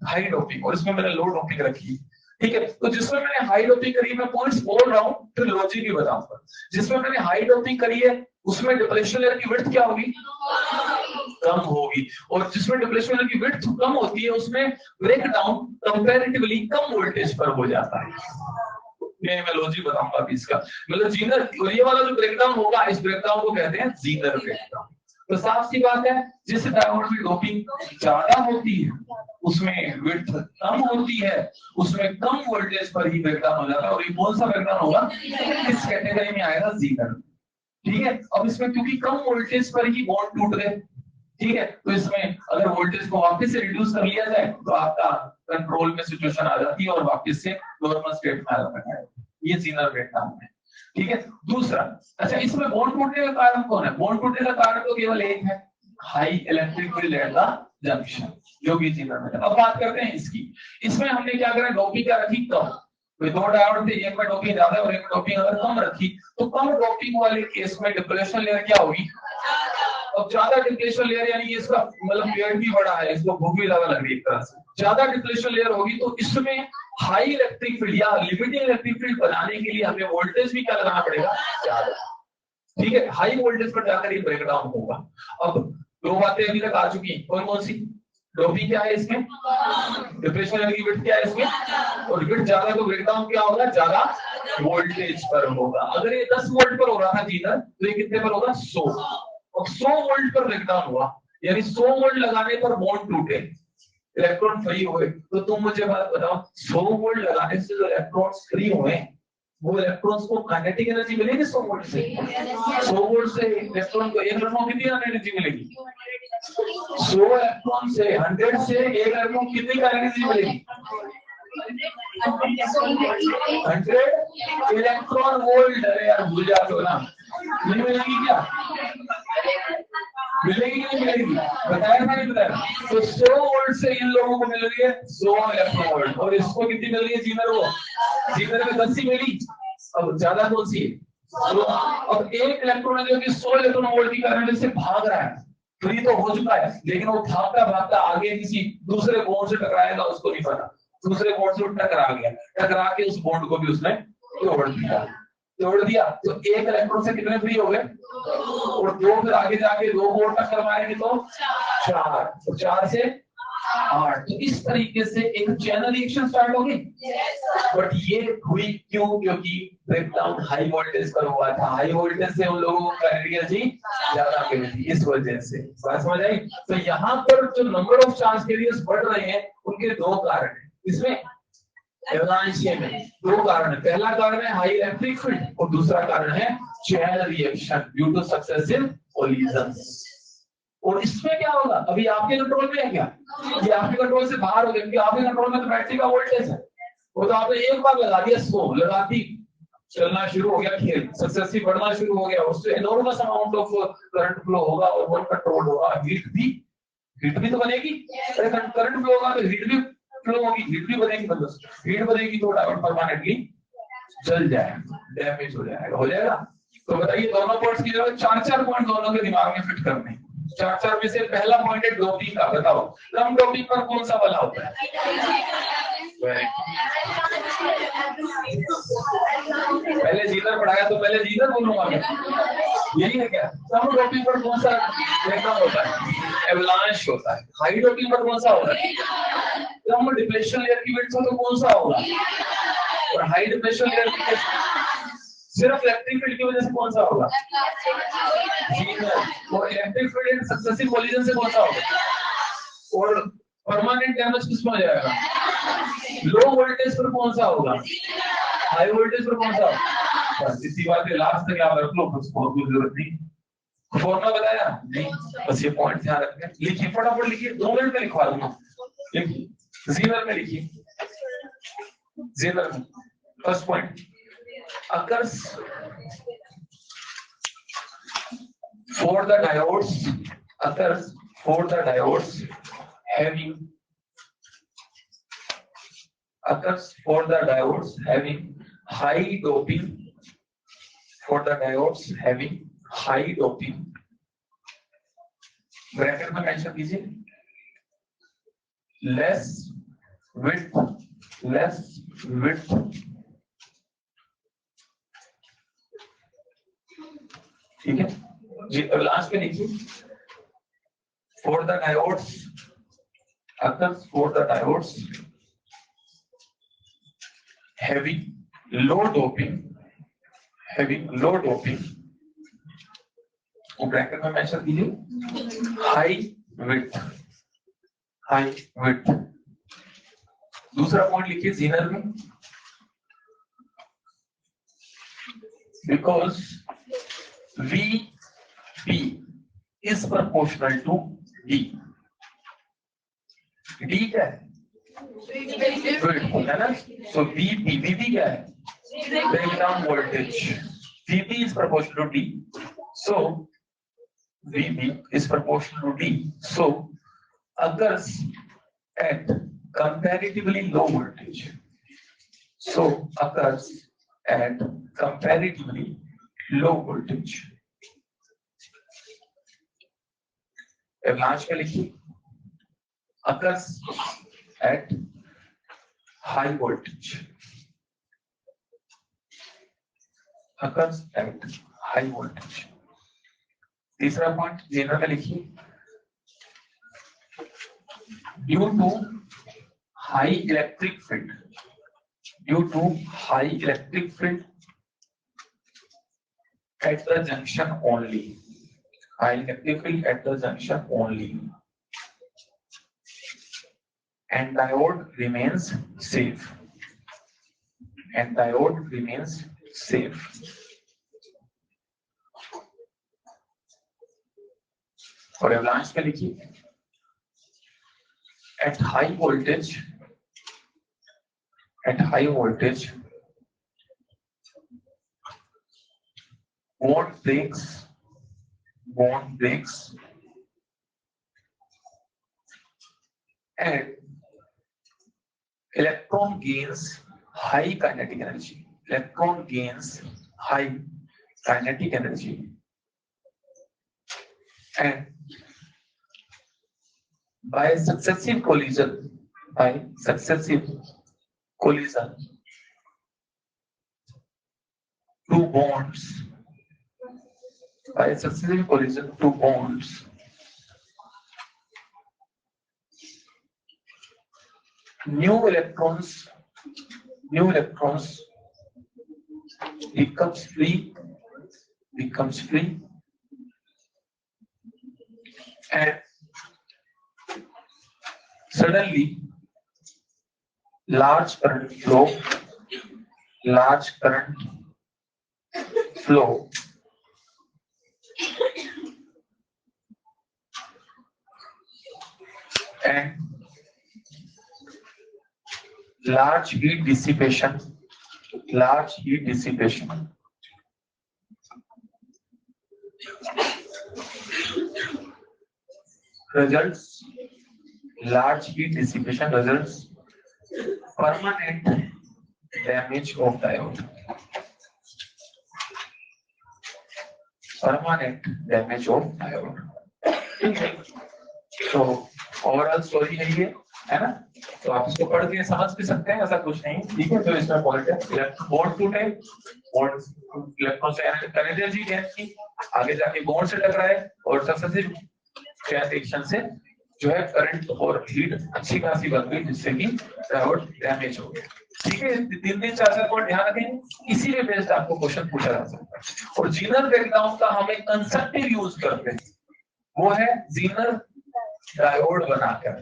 हाई डोपिंग, और इसमें मैंने लो डोपिंग रखी, ठीक है। तो जिसमें मैंने हाई डोपिंग करी, मैं पॉइंट्स बोल रहा हूं फिर लॉजिक भी बताऊंगा। जिसमें मैंने हाई डोपिंग करी है उसमें डिप्लेशन लेयर की विड्थ क्या होगी, कम होगी, और जिसमें डिप्लेशन लेयर की विड्थ कम होती है उसमें ब्रेकडाउन कंपैरेटिवली कम वोल्टेज पर हो जाता है। मैं लॉजिक बताऊंगा अभी इसका, मतलब जीटर, और ये वाला जो ब्रेकडाउन होगा इस ब्रेकडाउन को कहते हैं जीटर ब्रेकडाउन। तो साफ सी बात है, जिस डायोड में डोपिंग ज्यादा होती है उसमें विड्थ कम होती है, उसमें कम वोल्टेज पर ही ब्रेकडाउन हो जाता है, और ये कौन सा ब्रेकडाउन होगा, इस कैटेगरी में आएगा जीटर, ठीक है। अब इसमें क्योंकि कम वोल्टेज पर ही बॉन्ड टूट गए, ठीक है, तो इसमें अगर वोल्टेज को वापस से रिड्यूस कर लिया जाए तो आपका कंट्रोल में सिचुएशन आ जाती है और वापस से नॉर्मल स्टेट में आ जाता है, ये जीटर ब्रेकडाउन है, ठीक है। दूसरा, अच्छा इसमें बॉन्ड टूटने का कारण कौन है, बॉन्ड टूटने का कारण तो केवल एक है, high electric field at the junction, जो कि जीटर में। अब बात करते हैं इसकी, इसमें हमने क्या करा, डोपिंग क्या रखी, कम, दो डायोड थे, एक में डोपिंग ज्यादा और एक में डोपिंग अगर कम रखी, तो कम डोपिंग वाले केस में डिप्लेशन लेयर क्या होगी, अब ज्यादा डिप्लेशन लेयर यानी इसका मतलब पेड़ भी बड़ा है, इसको भूख भी ज्यादा लग रही है, एक तरह से ज्यादा डिप्लेशन लेयर होगी, तो इसमें हाई इलेक्ट्रिक फील्ड या लिमिटिंग इलेक्ट्रिक फील्ड बनाने के लिए हमें वोल्टेज भी क्या लगाना पड़ेगा, ज्यादा, ठीक है, हाई वोल्टेज पर जाकर ये ब्रेकडाउन होगा। अब दो बातें अभी तक आ चुकी हैं, कौन कौन सी, डोपिंग क्या है इसमें, डिप्लेशन लेयर की विड्थ क्या है इसमें, और विड्थ ज्यादा तो ब्रेकडाउन क्या होगा, ज्यादा वोल्टेज पर होगा। अगर ये 10 वोल्ट पर हो रहा था जीटर, तो ये कितने पर होगा, 100, और 100 वोल्ट पर ब्रेकडाउन हुआ, यानी 100 वोल्ट लगाने पर बॉन्ड टूटे, इलेक्ट्रॉन फ्री हुए, तो तुम मुझे बात बताओ, 100 वोल्ट लगाने से जो इलेक्ट्रॉन्स फ्री हुए वो इलेक्ट्रॉन्स को काइनेटिक एनर्जी मिलेगी 100 वोल्ट से, 100 वोल्ट से इलेक्ट्रॉन को, एक इलेक्ट्रॉन को कितनी एनर्जी मिलेगी, 100 इलेक्ट्रॉन से 100 से एक इलेक्ट्रॉन कितनी एनर्जी मिलेगी, 100 इलेक्ट्रॉन वोल्ट। अरे यार भूल जाते हो ना, नहीं मिलेगी क्या, मिलेगी नहीं मिलेगी, बताया ना, नहीं बताया, तो 100 वोल्ट से इन लोगों को मिल रही है 100 इलेक्ट्रॉन वोल्ट, और इसको कितनी मिल रही है जीटर को, जीटर में 10 ही मिली, अब ज्यादा कौन सी है, तो अब एक इलेक्ट्रॉन जो कि 100 इलेक्ट्रॉन वोल्ट की करंट से भाग रहा है, फ्री तो हो चुका है, लेकिन वो भागता भागता आगे किसी दूसरे बॉन्ड से टकराएगा, उसको नहीं पता, दूसरे बॉन्ड से टकरा गया, टकरा के उस बॉन्ड को भी उसने तोड़ दिया, तो एक इलेक्ट्रॉन से कितने फ्री हो गए, और दो, फिर आगे जाके दो बॉन्ड टक्कर मारेंगे तो 4, तो 4 से 8, तो इस तरीके से एक चैनल रिएक्शन स्टार्ट होगी। बट ये हुई क्यों, क्योंकि ब्रेकडाउन हाई वोल्टेज पर हुआ था, हाई वोल्टेज से उन लोगों को काइनेटिक एनर्जी ज्यादा मिली थी, इस वजह से, बात समझ आई। तो यहाँ पर जो नंबर ऑफ चार्ज कैरियर्स बढ़ रहे हैं उनके दो कारण है, इसमें एवलांच में दो कारण है, पहला कारण है हाई इलेक्ट्रिक फील्ड और दूसरा कारण है channel reaction due two successive collisions. और इसमें क्या होगा, अभी आपके कंट्रोल में है क्या, ये आपके कंट्रोल से बाहर हो गया, क्योंकि आपके कंट्रोल में तो बैटरी का वोल्टेज है, वो तो आपने एक बार लगा दिया, 100 लगाती चलना शुरू हो गया, खेल सक्सेसिव बढ़ना शुरू हो गया, उससे enormous amount of current flow होगा और वन कंट्रोल होगा, हीट भी तो बनेगी, करंट फ्लो होगा तो हीट भी फ्लो होगी, हीट भी बनेगी, मतलब हीट बनेगी तो डायोड परमानेंटली जल जाएगा, डैमेज हो जाएगा। तो बताइए दोनों पॉइंट्स की जरूरत, 4 पॉइंट दोनों के दिमाग में फिट करने, 4 में से पहला पॉइंट है डोपिंग का, बताओ कम डोपिंग पर कौन सा वाला होता है, पहले जीतर पढ़ाया तो पहले जीतर बोलूंगा मैं, यही है क्या? सम डोपिंग पर कौन सा ब्रेकडाउन होता है? एवलांश होता है। हाई डोपिंग पर कौन सा होता है? कम डिप्लेशन लेयर की विड्थ हो तो कौन सा होगा? और हाई डिप्लेशन लेयर की सिर्फ इलेक्ट्रिक फील्ड की वजह से कौन सा होगा? और इलेक्ट्रिक फील्ड सक्सेसिव कोलिजन से कौन सा होगा? और परमानेंट डैमेज किसमें हो जाएगा? लो वोल्टेज पर कौन सा होगा? हाई वोल्टेज पर कौन सा होगा? बस इसी बात के लास्ट तक याद रख लो, बस बहुत कुछ जरूरत नहीं। फॉर्मूला बताया नहीं, बस ये पॉइंट ध्यान रखना। लिखिए, फटाफट लिखिए, 2 मिनट में लिखवा दूंगा। लिखिए, जीनर में लिखिए, जीनर में first point occurs for the diodes having high doping bracket में मेंशन कीजिए less width ठीक है जी। लास्ट में लिखिए for the diodes having low doping bracket में मेंशन कीजिए high width। दूसरा पॉइंट लिखिए जीनर में because VP is proportional to D। D क्या है? है ना? So VP क्या है? Breakdown voltage। VP is proportional to D, so VP is proportional to D, so occurs at comparatively low voltage, avalanche में लिखिए occurs at high voltage, तीसरा point Zener में लिखिए due to high electric field at the junction only, and diode remains safe, और avalanche पे लिखिए at high voltage bond breaks and electron gains high kinetic energy, and by successive collision two bonds, new electrons becomes free and suddenly large current flow and large heat dissipation results permanent damage of diode, तो overall story है ये है ना। तो आप इसको पढ़ के समझ भी सकते हैं, ऐसा कुछ नहीं, ठीक है। तो इसमें पॉइंट है bond two type, bond electron से एनर्जी गेन की, आगे जाके बॉन्ड से टकराए और सक्सेसिव रिएक्शन से जो है करंट और हीट अच्छी खासी बन गई, जिससे कि डायोड डैमेज हो गया। ठीक है, 3-4 पॉइंट ध्यान रखें, इसी पे बेस्ड आपको क्वेश्चन पूछा जा सकता है। और जीनर ब्रेकडाउन का हम एक कंसेप्टिव यूज करते हैं, वो है जीनर डायोड बनाकर।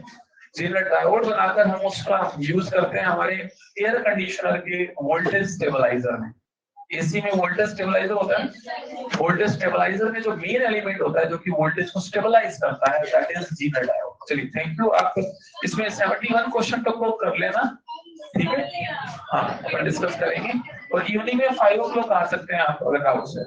जीनर डायोड बनाकर हम उसका यूज करते हैं हमारे एयर कंडीशनर के वोल्टेज स्टेबलाइजर में। एसी में वोल्टेज स्टेबलाइजर होता है, वोल्टेज स्टेबलाइजर में जो मेन एलिमेंट होता है जो कि वोल्टेज को स्टेबलाइज करता है, दैट इज जीनर डायोड। चलिए थैंक यू। आप इसमें 71 क्वेश्चन तक को कर लेना, ठीक है। हाँ, अपन डिस्कस करेंगे और इवनिंग में 5 o'clock आ सकते हैं आप अगर डाउट है।